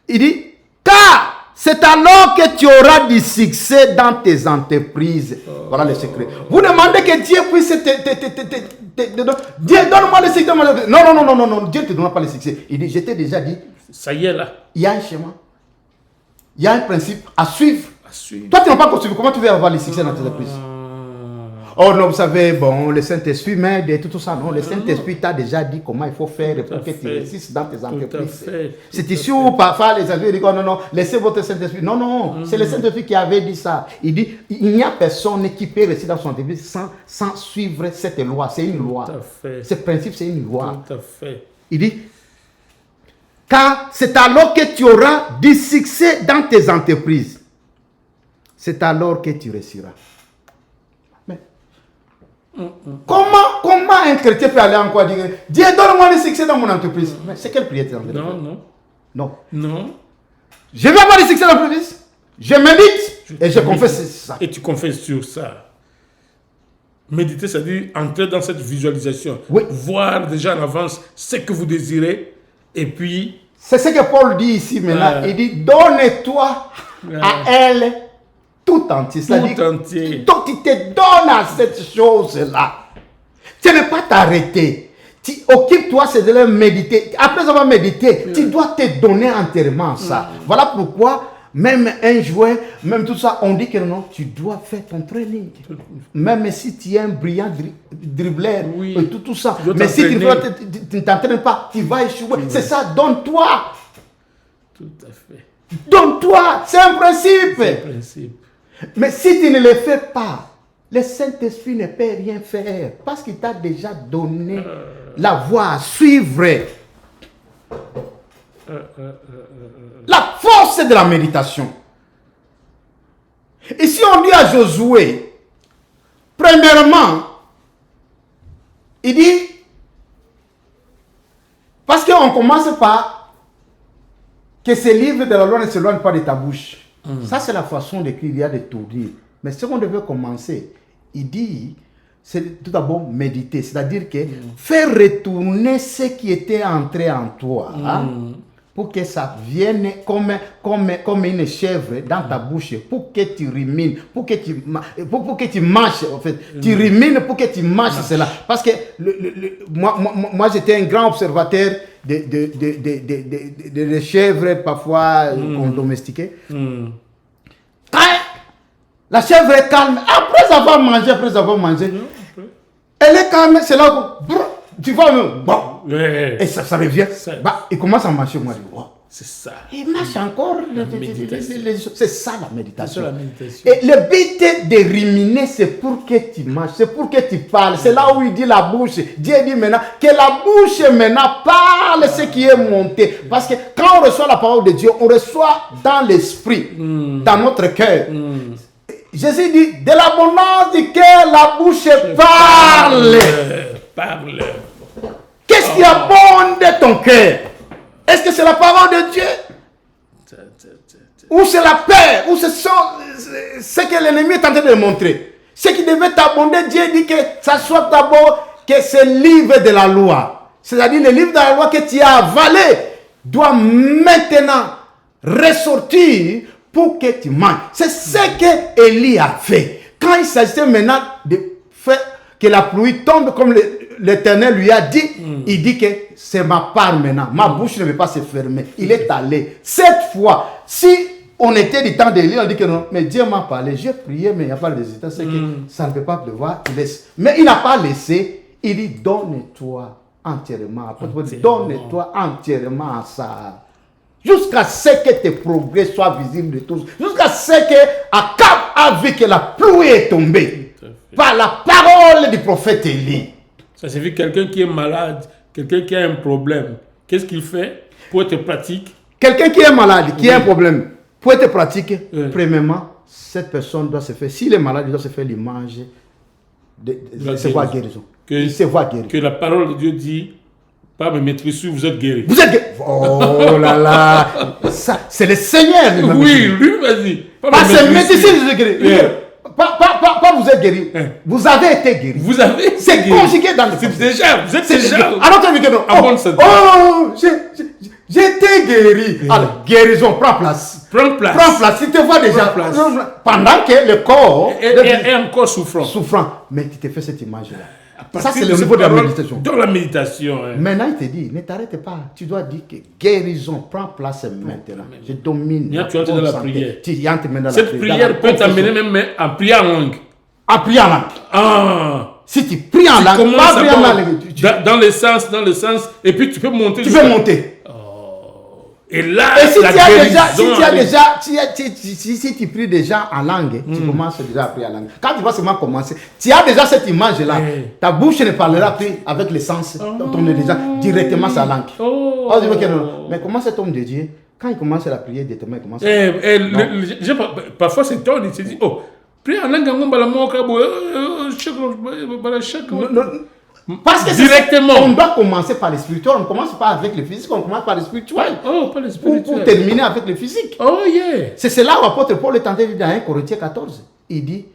Il dit, car c'est alors que tu auras du succès dans tes entreprises. Voilà le secret. Vous demandez que Dieu puisse Dieu, donne-moi le succès. Non, Dieu ne te donne pas le succès. Il dit, je t'ai déjà dit.
Ça y est là.
Il y a un schéma. Il y a un principe à suivre. Toi, tu n'as pas construit. Comment tu veux avoir le succès dans tes entreprises? Oh non, vous savez, bon, le Saint-Esprit m'aide et tout ça. Non, le Saint-Esprit t'a déjà dit comment il faut faire pour que tu réussisses dans tes entreprises. C'est ici où parfois les amis disent non, laissez votre Saint-Esprit. Non, c'est le Saint-Esprit qui avait dit ça. Il dit, il n'y a personne qui peut rester dans son entreprise sans suivre cette loi. C'est une loi. Ce principe, c'est une loi.
Tout à fait.
Il dit, car c'est alors que tu auras du succès dans tes entreprises. C'est alors que tu réussiras. Mais comment un chrétien peut aller encore dire Dieu, donne-moi le succès dans mon entreprise? Mais c'est quelle prière tu es en train de faire? Non. Je vais avoir le succès dans l'entreprise. Je médite et je confesse ça.
Et tu confesses sur ça. Méditer, c'est-à-dire entrer dans cette visualisation.
Oui.
Voir déjà en avance ce que vous désirez. Et puis...
C'est ce que Paul dit ici maintenant. Il dit, donne-toi à elle tout entier. C'est-à-dire, donc tu te donnes à cette chose-là. Tu ne pas t'arrêter. Tu occupes-toi, c'est de méditer. Après avoir médité, tu dois te donner entièrement ça. Voilà pourquoi, même un joueur, même tout ça, on dit que non, tu dois faire ton training. Même si tu es un brillant dribbleur et tout ça. Mais si tu ne t'entraînes pas, tu vas échouer. C'est ça, donne-toi.
Tout à fait.
Donne-toi, c'est un principe.
C'est un principe.
Mais si tu ne le fais pas, le Saint-Esprit ne peut rien faire parce qu'il t'a déjà donné la voie à suivre. La force de la méditation. Et si on dit à Josué, premièrement, il dit, parce qu'on commence par que ce livre de la loi ne s'éloigne pas de ta bouche. Ça, c'est la façon d'écrire, il y a de tout dire. Mais ce qu'on devait commencer, il dit, c'est tout d'abord méditer. C'est-à-dire que faire retourner ce qui était entré en toi. pour que ça vienne comme une chèvre dans ta bouche, pour que tu rumines, pour que tu mâches, en fait. Tu rumines pour que tu mâches cela. Parce que moi j'étais un grand observateur de chèvres, parfois qu'on domestiquait. Quand la chèvre est calme, après avoir mangé, elle est calme, c'est là que tu vois, bon, et ça revient. Bah, il commence à marcher, moi je dis, wow.
C'est ça.
Il marche encore. C'est ça la méditation.
méditation.
Et le but de ruminer, c'est pour que tu marches, c'est pour que tu parles. C'est là où il dit la bouche. Dieu dit maintenant que la bouche maintenant parle ce qui est monté. Parce que quand on reçoit la parole de Dieu, on reçoit dans l'esprit, dans notre cœur. Jésus dit, de l'abondance du cœur, la bouche parle.
Parle.
Qu'est-ce qui abonde ton cœur? Est-ce que c'est la parole de Dieu? Ou c'est la paix? Ou c'est ce que l'ennemi est en train de montrer? Ce qui devait t'abonder, Dieu dit que ça soit d'abord que ce livre de la loi, c'est-à-dire le livre de la loi que tu as avalé, doit maintenant ressortir pour que tu manges. C'est ce que Élie a fait. Quand il s'agissait maintenant de faire que la pluie tombe comme l'Éternel lui a dit, il dit que c'est ma part maintenant. Ma bouche ne veut pas se fermer. Il est allé. Cette fois, si on était du temps d'Élie, on dit que non, mais Dieu m'a parlé, j'ai prié, mais il n'y a pas de résultat. C'est que ça ne peut pas pleuvoir. Il laisse. Mais il n'a pas laissé. Il dit, donne-toi entièrement. Donne-toi entièrement à ça. Jusqu'à ce que tes progrès soient visibles de tous. Jusqu'à ce que Akab a vu que la pluie est tombée. Par la parole du prophète Élie.
Ça signifie quelqu'un qui est malade, quelqu'un qui a un problème. Qu'est-ce qu'il fait pour être pratique?
Quelqu'un qui est malade, qui a un problème, pour être pratique, premièrement, cette personne doit se faire, s'il est malade, il doit se faire l'image de se voir guérison.
Que la parole de Dieu dit, par mes maîtrises, vous êtes guéris.
Vous êtes guéris. Oh là là. Ça, c'est le Seigneur.
Oui, lui, vas-y.
Pas ses médecins, vous êtes guéris. Pas vous êtes guéri. Vous avez été guéri.
Vous avez été
c'est conjugué dans le
C'est déjà. Vous êtes déjà.
Alors, tu dis que non. J'ai été guéri. Alors, guérison, prends place.
Prends place.
Prends place. Si tu te vois déjà. Pendant que le corps
est encore souffrant.
Mais tu te fais cette image-là. Ça, c'est le niveau de la méditation.
Dans la méditation.
Maintenant, il te dit, ne t'arrête pas. Tu dois dire que guérison prend place maintenant. Je domine.
Tu entres dans la prière.
Cette
prière peut t'amener même à prier en langue.
À prier en langue. Si tu pries en langue,
pas prier en langue. Dans le sens, et puis tu peux monter.
Tu peux monter.
Et là,
si tu pries déjà en langue, tu commences déjà à prier en langue. Quand tu vas seulement commencer, tu as déjà cette image-là. Ta bouche ne parlera plus avec le sens. On est déjà directement sa langue. Mais comment cet homme de Dieu, quand il commence à prier, directement, il commence à...
Parfois, c'est toi, il se dit, prier en langue,
parce que
directement,
on doit commencer par le spirituel, on ne commence pas avec le physique, on commence par le spirituel.
Par le spirituel.
Pour terminer avec le physique. C'est cela où l'apôtre Paul est en train de dire dans 1 Corinthiens 14. Il dit,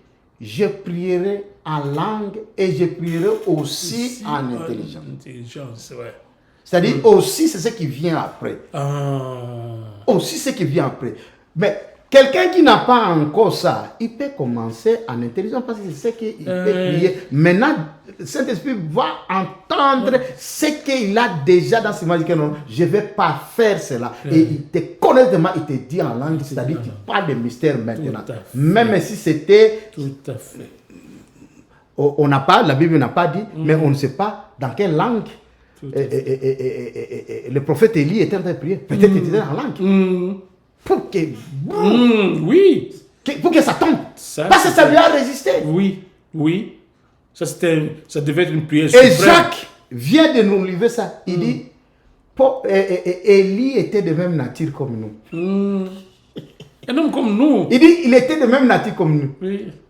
je prierai en langue et je prierai aussi en intelligence. C'est-à-dire aussi, c'est ce qui vient après. Aussi ce qui vient après. Mais quelqu'un qui n'a pas encore ça, il peut commencer en intelligence parce que c'est ce qu'il peut prier. Maintenant, le Saint-Esprit va entendre ce qu'il a déjà dans ses mains. Je ne vais pas faire cela. Et il te connaît vraiment, il te dit en langue, c'est-à-dire qu'il parle de mystère maintenant. Même si c'était...
Tout à fait.
On n'a pas, la Bible n'a pas dit, mais on ne sait pas dans quelle langue le prophète Élie était en train de prier. Peut-être qu'il était en langue. Pour que, pour que ça tombe. Parce que ça lui a résisté.
Oui. Ça devait être une prière
suprême. Et Jacques vient de nous livrer ça. Il dit, Élie était de même nature comme nous.
Un homme comme nous.
Il dit, il était de même nature comme nous.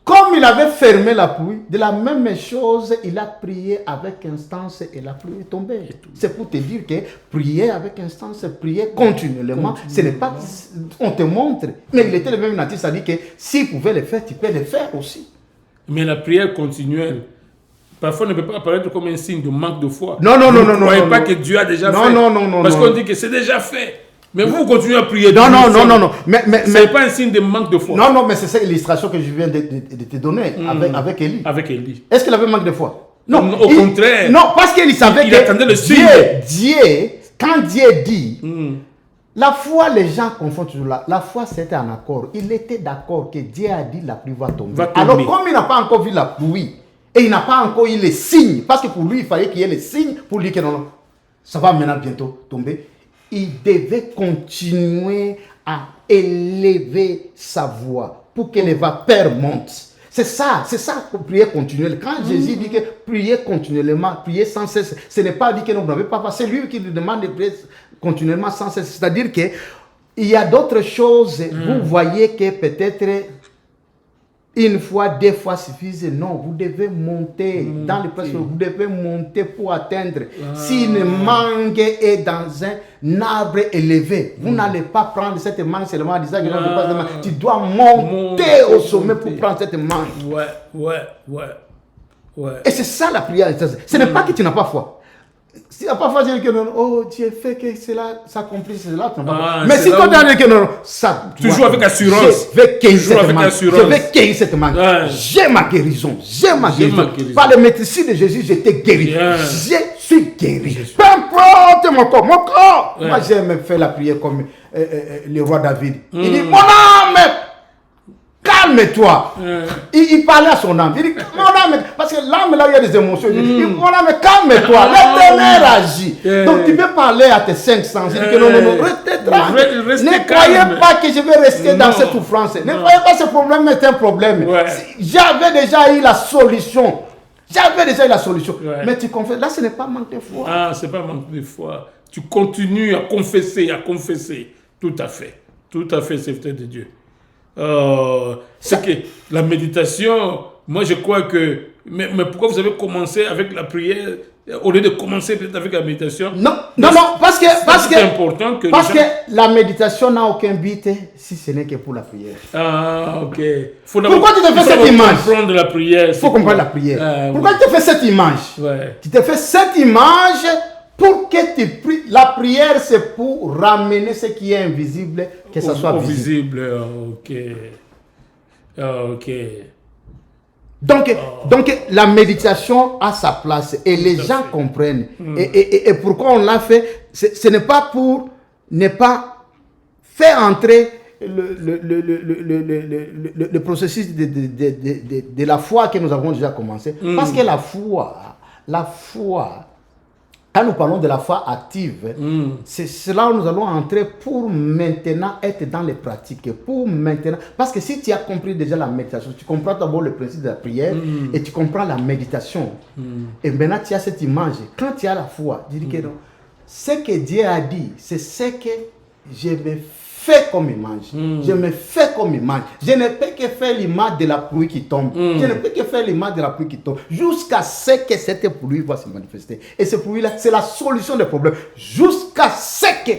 Comme il avait fermé la pluie, de la même chose, il a prié avec instance et la pluie est tombée. C'est pour te dire que prier avec instance, prier continuellement, ce n'est pas, on te montre. Mais il était de même nature, ça dit que s'il pouvait le faire, tu peux le faire aussi.
Mais la prière continuelle, parfois ne peut pas apparaître comme un signe de manque de foi.
Non.
Vous ne croyez pas que Dieu a déjà fait.
Non.
Parce qu'on dit que c'est déjà fait. Mais vous continuez à prier.
Non. Mais
c'est pas un signe de manque de foi.
Non, mais c'est cette illustration que je viens de te donner avec Élie.
Avec Élie.
Est-ce qu'il avait manque de foi?
Non, au contraire.
Non, parce qu'il savait
il
que
attendait le signe.
Dieu, quand Dieu dit, la foi, les gens confondent toujours la foi, c'était un accord. Il était d'accord que Dieu a dit la pluie va tomber. Alors, comme il n'a pas encore vu la pluie, et il n'a pas encore eu les signes, parce que pour lui, il fallait qu'il y ait les signes pour dire que non, ça va maintenant bientôt tomber. Il devait continuer à élever sa voix pour que les vapeurs montent. C'est ça prier continuellement. Quand Jésus dit que prier continuellement, prier sans cesse, ce n'est pas dit que nous n'avons pas fait. C'est lui qui nous demande de prier continuellement sans cesse. C'est-à-dire qu'il y a d'autres choses. Vous voyez que peut-être une fois, deux fois suffisent. Non, vous devez monter dans le presque. Vous devez monter pour atteindre. Si une mangue est dans un arbre élevé, vous n'allez pas prendre cette mangue seulement en disant que non, tu dois monter au sommet pour prendre cette mangue.
Ouais.
Et c'est ça la prière. Ce n'est pas que tu n'as pas foi. Si tu n'as pas foi, tu dis que non, oh Dieu fait que cela s'accomplisse, cela. Mais si toi tu dis que non, ça.
Toujours avec assurance.
Je vais cueillir cette mangue. J'ai ma guérison. Par le médecine de Jésus, j'étais guéri. Je suis guéri. Peu importe mon corps. Moi, j'aime faire la prière comme le roi David. Il dit, mon âme, calme-toi. Il parlait à son âme. Il dit, mon âme, parce que l'âme, là, il y a des émotions. Il dit, mon âme, calme-toi. L'éternel agit. Donc, tu peux parler à tes 5 sens. Il dit que non, restez tranquille. Ne croyez pas que je vais rester dans cette souffrance. Ne croyez pas que ce problème est un problème. J'avais déjà eu la solution. Mais tu confesses. Là, ce n'est pas manque de foi.
Ah, ce n'est pas manque de foi. Tu continues à confesser. Tout à fait, serviteur de Dieu. C'est que la méditation, moi je crois que... Mais pourquoi vous avez commencé avec la prière au lieu de commencer peut-être avec la méditation?
Non, parce que
c'est important que
la méditation n'a aucun but si ce n'est que pour la prière.
Ah, ok.
Pourquoi tu te fais cette image?
Il faut comprendre la prière.
Il faut comprendre la prière. Pourquoi tu te fais cette image? Tu te fais cette image pour que tu pries. La prière, c'est pour ramener ce qui est invisible, que ça soit visible.
Ok.
Donc, la méditation a sa place et les gens comprennent. Et pourquoi on l'a fait, ce n'est pas pour ne pas faire entrer le processus de la foi que nous avons déjà commencé. Parce que la foi, quand nous parlons de la foi active, c'est cela où nous allons entrer pour maintenant être dans les pratiques. Parce que si tu as compris déjà la méditation, tu comprends d'abord le principe de la prière et tu comprends la méditation. Et maintenant tu as cette image. Quand tu as la foi, tu dis que non, ce que Dieu a dit, c'est ce que je me fais comme image. Je me fais comme image. Je ne peux que faire l'image de la pluie qui tombe. Je ne peux que faire l'image de la pluie qui tombe. Jusqu'à ce que cette pluie va se manifester. Et cette pluie-là, c'est la solution des problèmes. Jusqu'à ce que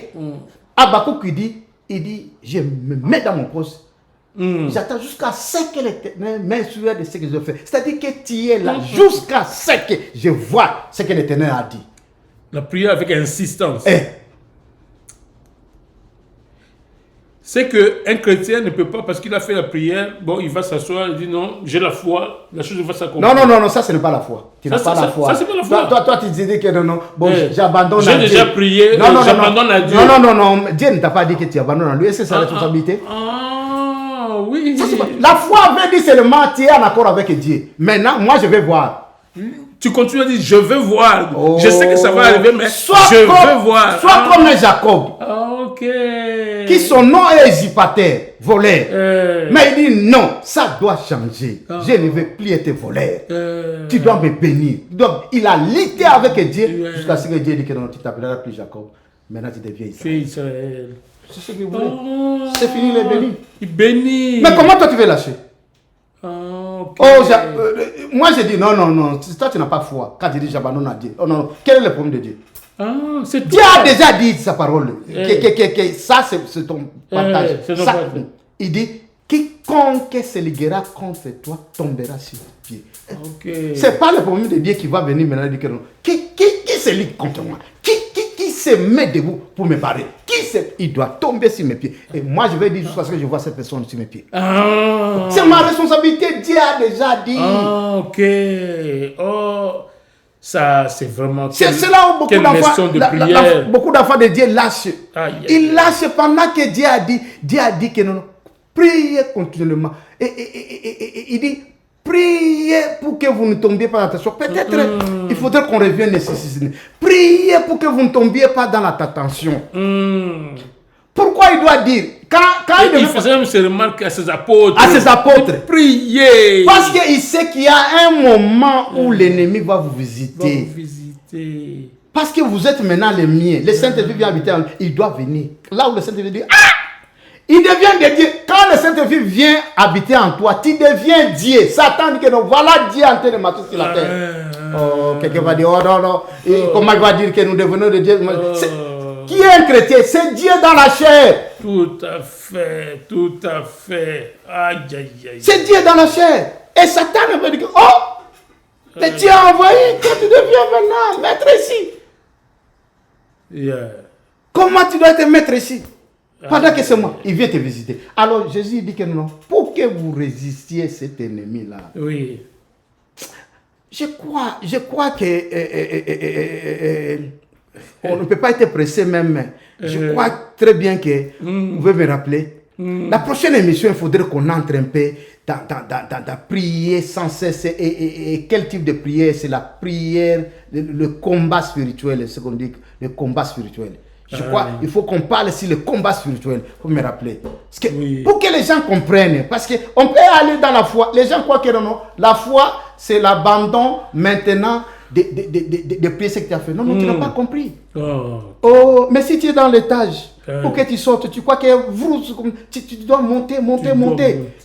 Habakkuk il dit, je me mets dans mon poste. J'attends jusqu'à ce que l'Éternel m'instruise de ce que je fais. C'est-à-dire que tu es là jusqu'à ce que je vois ce que l'Éternel a dit.
La prière avec insistance. C'est qu'un chrétien ne peut pas, parce qu'il a fait la prière, bon, il va s'asseoir, il dit non, j'ai la foi, la chose va s'accomplir.
Non, ça ce n'est pas la foi. Tu n'as pas la foi.
Ça c'est pas la foi.
Toi tu disais que non, bon, j'abandonne
à Dieu. J'ai déjà prié, j'abandonne à Dieu.
Non, Dieu ne t'a pas dit que tu abandonnes à lui, est-ce que c'est sa responsabilité?
Oui.
La foi veut dire seulement tu es en accord avec Dieu. Maintenant, moi je vais voir.
Tu continues à dire, je veux voir. Je sais que ça va arriver, mais je veux voir.
Sois comme un Jacob.
Ok.
Qui son nom est usurpateur, voleur. Mais il dit non, ça doit changer. Je ne veux plus être voleur. Tu dois me bénir. Il a lutté avec Dieu jusqu'à ce que Dieu dit que non, tu t'appelleras plus Jacob. Maintenant tu deviens
Israël.
C'est ce qu'il voulait. C'est fini les bénis.
Il bénit.
Mais comment toi tu veux lâcher? Moi je dis non, toi tu n'as pas foi. Quand tu dis j'abandonne à Dieu. Oh non, quel est le problème de Dieu? Dieu a déjà dit sa parole. Que ça c'est ton partage. Il dit quiconque se liguera contre toi tombera sur tes pieds. C'est pas le problème de Dieu qui va venir maintenant dire que non. Qui se ligue contre moi? Qui se met debout pour me parler? Il doit tomber sur mes pieds. Et moi, je vais dire jusqu'à ce que je vois cette personne sur mes pieds. C'est ma responsabilité. Dieu a déjà dit.
Ok. Oh, ça, c'est vraiment...
C'est là où beaucoup d'enfants de Dieu lâchent. Ils lâchent pendant que Dieu a dit que non. Priez continuellement. Et il dit, priez pour que vous ne tombiez pas dans la tentation. Peut-être il faudrait qu'on revienne ici. Priez pour que vous ne tombiez pas dans la tentation. Pourquoi il doit dire quand
il faisait même ses remarques à ses apôtres.
Priez. Parce qu'il sait qu'il y a un moment où l'ennemi va vous visiter. Parce que vous êtes maintenant les miens. Le Saint-Esprit vient habiter en lui. Il doit venir. Là où le Saint-Esprit dit, il devient de Dieu. Quand le Saint-Esprit vient habiter en toi, tu deviens Dieu. Satan dit que non, voilà Dieu en train de marcher sur la terre. Quelqu'un va dire, oh non, non. Comment il va dire que nous devenons de Dieu? Qui est un chrétien? C'est Dieu dans la chair.
Tout à fait, tout à fait. Aïe, aïe, aïe.
C'est Dieu dans la chair. Et Satan va dire, mais Dieu a envoyé que tu deviens maintenant maître ici. Comment tu dois être maître ici? Pendant que c'est moi, il vient te visiter. Alors Jésus dit que non, pour que vous résistiez à cet ennemi-là.
Oui.
Je crois que on ne peut pas être pressé même. Je crois très bien que vous pouvez me rappeler. La prochaine émission, il faudrait qu'on entre un peu dans prier sans cesse. Et quel type de prière? C'est la prière, le combat spirituel, ce qu'on dit, le combat spirituel. Je crois qu'il faut qu'on parle sur le combat spirituel, pour me rappeler. Parce que, pour que les gens comprennent, parce qu'on peut aller dans la foi. Les gens croient que non, la foi, c'est l'abandon maintenant de prier ce que tu as fait. Non, tu n'as pas compris. Mais si tu es dans l'étage, pour que tu sortes, tu crois que tu dois monter.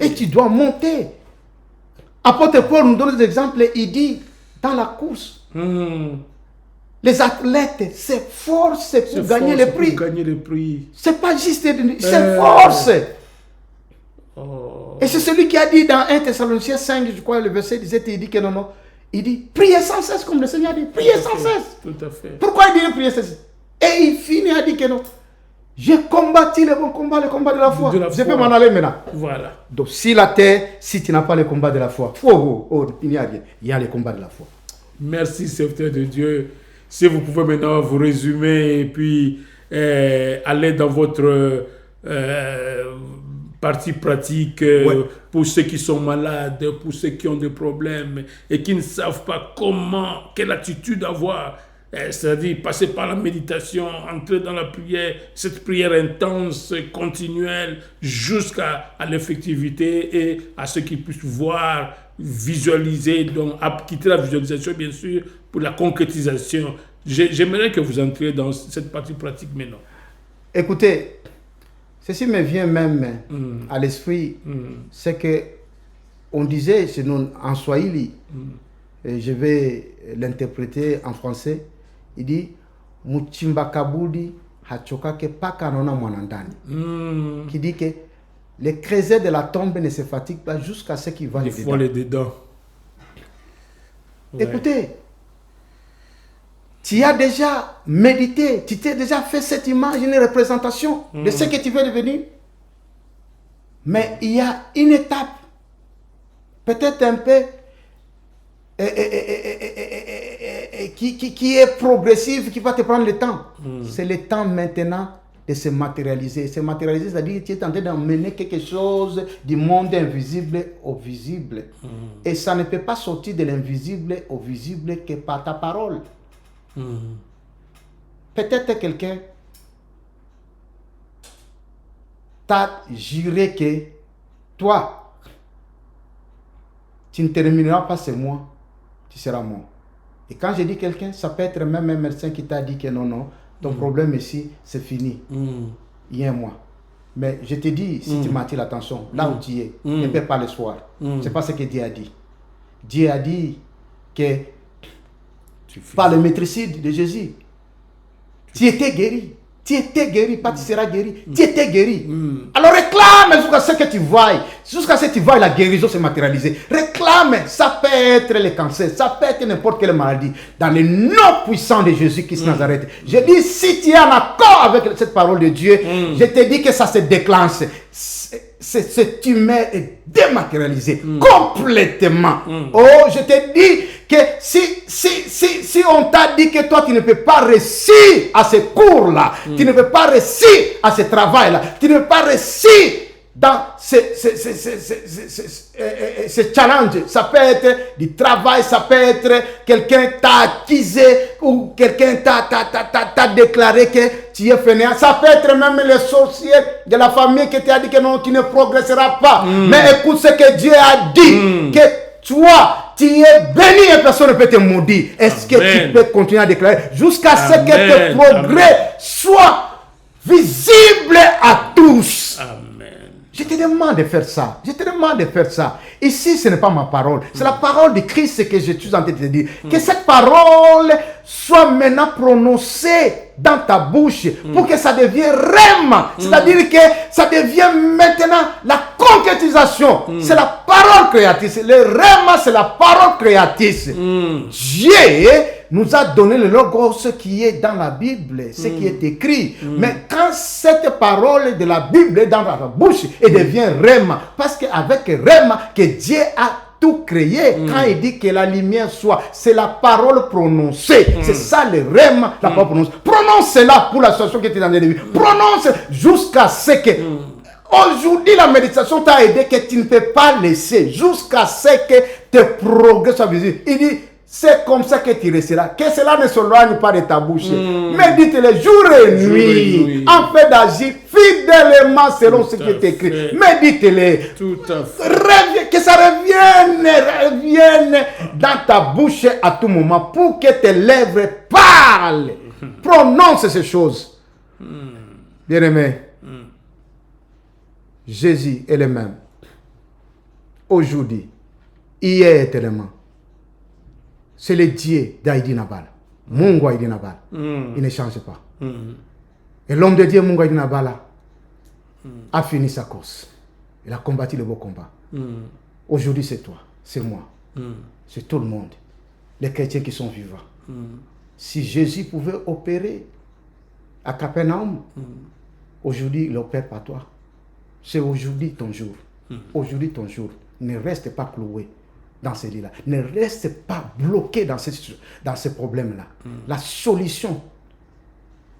Et tu dois monter. Apôtre Paul nous donne des exemples. Il dit, dans la course, les athlètes s'efforcent pour gagner les prix. C'est pas juste, c'est force. Et c'est celui qui a dit dans 1 Thessaloniciens 5, je crois, le verset 17, il dit que non. Il dit, priez sans cesse, comme le Seigneur dit. Priez sans cesse.
Tout à fait.
Pourquoi il dit priez sans cesse? Et il finit à dire que non. J'ai combattu le bon combat, le combat de la foi. Je peux m'en aller maintenant.
Voilà.
Donc, si tu n'as pas le combat de la foi, il n'y a rien. Il y a le combat de la foi.
Merci, serviteur de Dieu. Si vous pouvez maintenant vous résumer et puis aller dans votre partie pratique pour ceux qui sont malades, pour ceux qui ont des problèmes et qui ne savent pas comment, quelle attitude avoir. C'est-à-dire passer par la méditation, entrer dans la prière, cette prière intense, continuelle, jusqu'à l'effectivité et à ce qu'ils puissent voir, visualiser, donc quitter la visualisation bien sûr pour la concrétisation. J'aimerais que vous entriez dans cette partie pratique maintenant.
Écoutez, ceci me vient même à l'esprit, c'est que on disait chez nous en Swahili, et je vais l'interpréter en français, il dit Muchimba kabudi hachoka ke paka nona mwanandani. Qui dit que les creuset de la tombe ne se fatiguent pas jusqu'à ce qu'il va
dedans.
Écoutez, tu as déjà médité, tu t'es déjà fait cette image, une représentation de ce que tu veux devenir. Mais il y a une étape, peut-être un peu, qui est progressive, qui va te prendre le temps. C'est le temps maintenant de se matérialiser. Se matérialiser, c'est-à-dire que tu es en train d'emmener quelque chose du monde invisible au visible. Et ça ne peut pas sortir de l'invisible au visible que par ta parole. Peut-être quelqu'un t'a juré que toi, tu ne termineras pas ce mois, tu seras mort. Et quand je dis quelqu'un, ça peut être même un médecin qui t'a dit que non, ton problème ici, c'est fini. Il y a un mois. Mais je te dis, si tu m'attires l'attention, là où tu es, ne perds pas l'espoir. C'est pas ce que Dieu a dit. Dieu a dit que par le maîtriside de Jésus, tu étais guéri. Tu étais guéri, pas tu seras guéri. Tu étais guéri. Alors réclame jusqu'à ce que tu vois. Jusqu'à ce que tu vois la guérison se matérialiser. Réclame. Ça peut être le cancer. Ça peut être n'importe quelle maladie. Dans le nom puissant de Jésus-Christ Nazareth. Je dis, si tu es en accord avec cette parole de Dieu, je te dis que ça se déclenche. Cette humeur est dématérialisée complètement. Oh, je te dis que si on t'a dit que toi tu ne peux pas réussir à ce cours-là, tu ne peux pas réussir à ce travail-là, tu ne peux pas réussir dans ce challenge, ça peut être du travail, ça peut être quelqu'un t'a accusé ou quelqu'un t'a déclaré que tu es fainéant. Ça peut être même les sorciers de la famille qui t'a dit que non, tu ne progresseras pas. Mais écoute ce que Dieu a dit, que toi, tu es béni et personne ne peut te maudire. Est-ce que tu peux continuer à déclarer jusqu'à ce que tes progrès soient visibles à tous? Amen. Je te demande de faire ça. Je te demande de faire ça. Ici, ce n'est pas ma parole. C'est la parole de Christ que je suis en train de te dire. Que cette parole soit maintenant prononcée dans ta bouche pour que ça devienne rême. C'est-à-dire que ça devient maintenant la concrétisation. C'est la parole créatrice. Le rême, c'est la parole créatrice. Dieu nous a donné le logos qui est dans la Bible, ce qui est écrit. Mais quand cette parole de la Bible est dans ta bouche, elle devient rême. Parce qu'avec rême, que Dieu a tout créé. Quand il dit que la lumière soit, c'est la parole prononcée. C'est ça le rême, la parole prononcée. Prononce cela pour la situation qui était dans le début. Prononce jusqu'à ce que... Aujourd'hui, la méditation t'a aidé que tu ne peux pas laisser jusqu'à ce que tes progrès soient visibles. Il dit, c'est comme ça que tu resteras. Que cela ne s'éloigne pas de ta bouche. Médite-le jour et nuit. En fait d'agir fidèlement selon ce qui est écrit. Médite-le.
Tout à fait.
Que ça revienne dans ta bouche à tout moment pour que tes lèvres parlent. Prononce ces choses. Bien-aimé, Jésus est le même. Aujourd'hui, hier éternellement. C'est le Dieu d'Aïdi Nabal. Mungu Aïdi Nabal. Il ne change pas. Et l'homme de Dieu, Mungu Aïdi Nabal, a fini sa course. Il a combattu le beau combat. Aujourd'hui, c'est toi, c'est moi, c'est tout le monde. Les chrétiens qui sont vivants. Si Jésus pouvait opérer à Capernaum, aujourd'hui, il opère par toi. C'est aujourd'hui ton jour. Aujourd'hui, ton jour. Ne reste pas cloué dans ces lits-là. Ne reste pas bloqué dans ces problèmes-là. La solution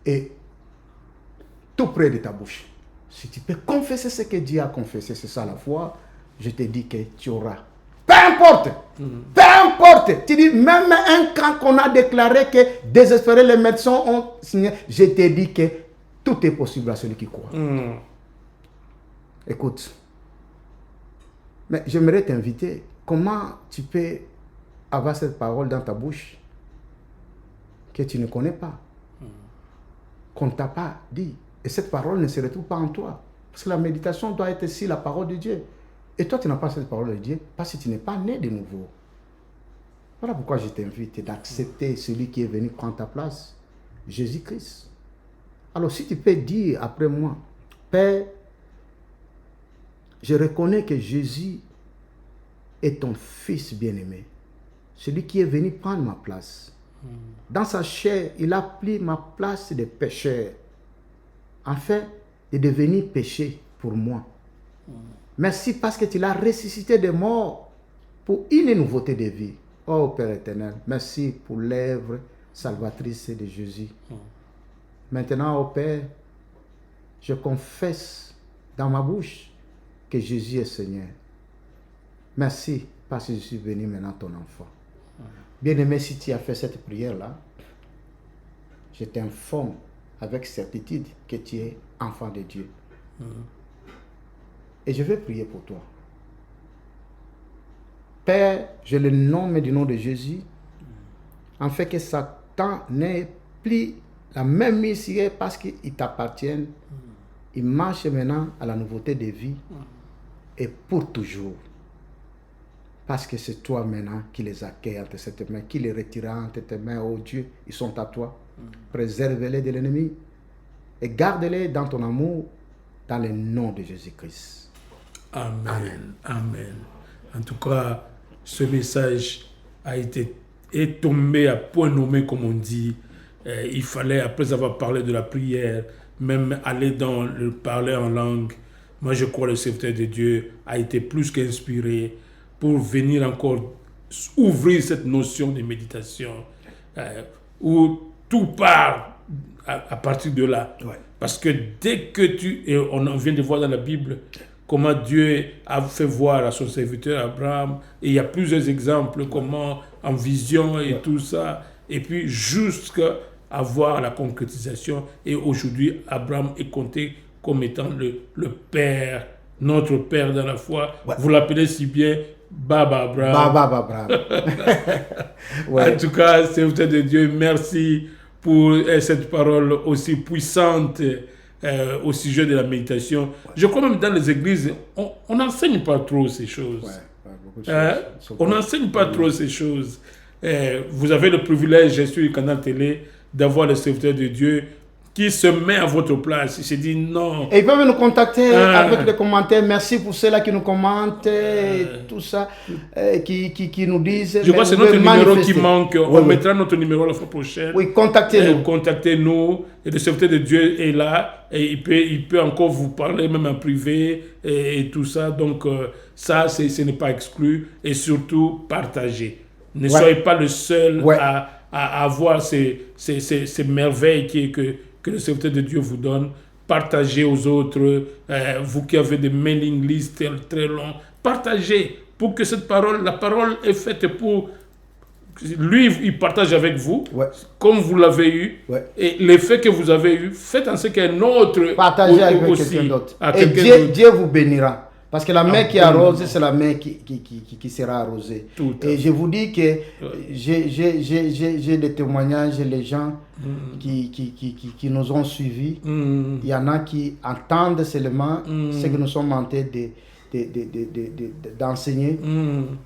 est tout près de ta bouche. Si tu peux confesser ce que Dieu a confessé, c'est ça la foi, je te dis que tu auras. Peu importe. Peu importe. Tu dis, même un camp qu'on a déclaré que désespéré les médecins ont signé, je te dis que tout est possible à celui qui croit. Écoute. Mais j'aimerais t'inviter. Comment tu peux avoir cette parole dans ta bouche que tu ne connais pas, qu'on ne t'a pas dit, et cette parole ne se retrouve pas en toi, parce que la méditation doit être ici la parole de Dieu, et toi tu n'as pas cette parole de Dieu parce que tu n'es pas né de nouveau. Voilà pourquoi je t'invite d'accepter celui qui est venu prendre ta place, Jésus-Christ. Alors si tu peux dire après moi, Père, je reconnais que Jésus est ton fils bien-aimé, celui qui est venu prendre ma place. Dans sa chair, il a pris ma place de pécheur, afin de devenir péché pour moi. Merci parce que tu l'as ressuscité des morts pour une nouveauté de vie. Oh Père éternel, merci pour l'œuvre salvatrice de Jésus. Maintenant, oh Père, je confesse dans ma bouche que Jésus est Seigneur. Merci parce que je suis venu maintenant ton enfant. Bien-aimé, si tu as fait cette prière-là, je t'informe avec certitude que tu es enfant de Dieu. Et je vais prier pour toi. Père, je le nomme du nom de Jésus, en fait que Satan n'ait plus la même mise parce qu'il t'appartient. Il marche maintenant à la nouveauté de vie et pour toujours. Parce que c'est toi maintenant qui les accueilles entre tes mains, qui les retire entre tes mains, oh Dieu, ils sont à toi. Préserve-les de l'ennemi. et garde-les dans ton amour, dans le nom de Jésus-Christ.
Amen. Amen. En tout cas, ce message est tombé à point nommé, comme on dit. Il fallait, après avoir parlé de la prière, même aller dans le parler en langue. Moi, je crois que le serviteur de Dieu a été plus qu'inspiré pour venir encore ouvrir cette notion de méditation, où tout part à partir de là.
Ouais.
Parce que dès que et on vient de voir dans la Bible comment Dieu a fait voir à son serviteur Abraham, et il y a plusieurs exemples, comment en vision et tout ça, et puis jusqu'à avoir la concrétisation. Et aujourd'hui, Abraham est compté comme étant le Père, notre Père dans la foi. Ouais. Vous l'appelez si bien Baba Abraham.
Baba Abraham.
Ouais. En tout cas, serviteur de Dieu, merci pour cette parole aussi puissante au sujet de la méditation. Ouais. Je crois même dans les églises, on n'enseigne pas trop ces choses. On n'enseigne pas trop ces choses. Vous avez le privilège sur le canal télé d'avoir le serviteur de Dieu qui se met à votre place. Il se dit non.
Et ils peuvent nous contacter avec des commentaires. Merci pour ceux-là qui nous commentent, tout ça, qui nous disent.
Je crois que c'est notre numéro qui manque. On mettra notre numéro la fois prochaine.
Oui, contactez-nous.
Contactez-nous. Et le serviteur de Dieu est là. Et il peut encore vous parler, même en privé, et tout ça. Donc, ça, ce n'est pas exclu. Et surtout, partagez. Ne soyez pas le seul à avoir ces merveilles que le serviteur de Dieu vous donne. Partagez aux autres. Vous qui avez des mailing lists très longs, partagez pour que la parole est faite pour... Lui, il partage avec vous, comme vous l'avez eu. Et l'effet que vous avez eu, faites en sorte qu'un autre...
Partagez avec quelqu'un d'autre. Et Dieu vous bénira. Parce que la main qui arrose, c'est la main qui sera arrosée. Et je vous dis que j'ai des témoignages, les gens qui nous ont suivis. Il y en a qui entendent seulement ce que nous sommes en train d'enseigner.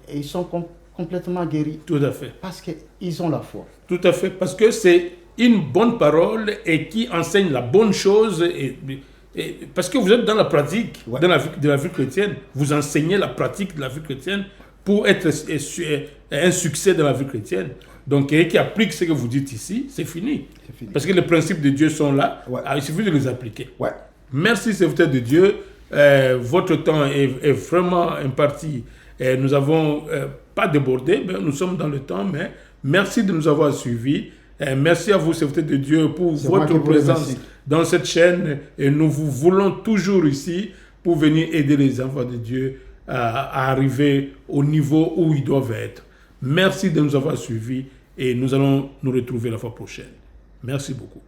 Et ils sont complètement guéris.
Tout à fait.
Parce qu'ils ont la foi.
Tout à fait. Parce que c'est une bonne parole et qui enseigne la bonne chose. Parce que vous êtes dans la pratique de la vie chrétienne, vous enseignez la pratique de la vie chrétienne pour être un succès dans la vie chrétienne. Donc, quelqu'un qui applique ce que vous dites ici, c'est fini. Parce que les principes de Dieu sont là, il suffit de les appliquer. Merci, serviteur de Dieu. Votre temps est vraiment imparti. Nous n'avons pas débordé, mais nous sommes dans le temps, mais merci de nous avoir suivis. Merci à vous, serviteur de Dieu, pour votre présence dans cette chaîne. Et nous vous voulons toujours ici pour venir aider les enfants de Dieu à arriver au niveau où ils doivent être. Merci de nous avoir suivis et nous allons nous retrouver la fois prochaine. Merci beaucoup.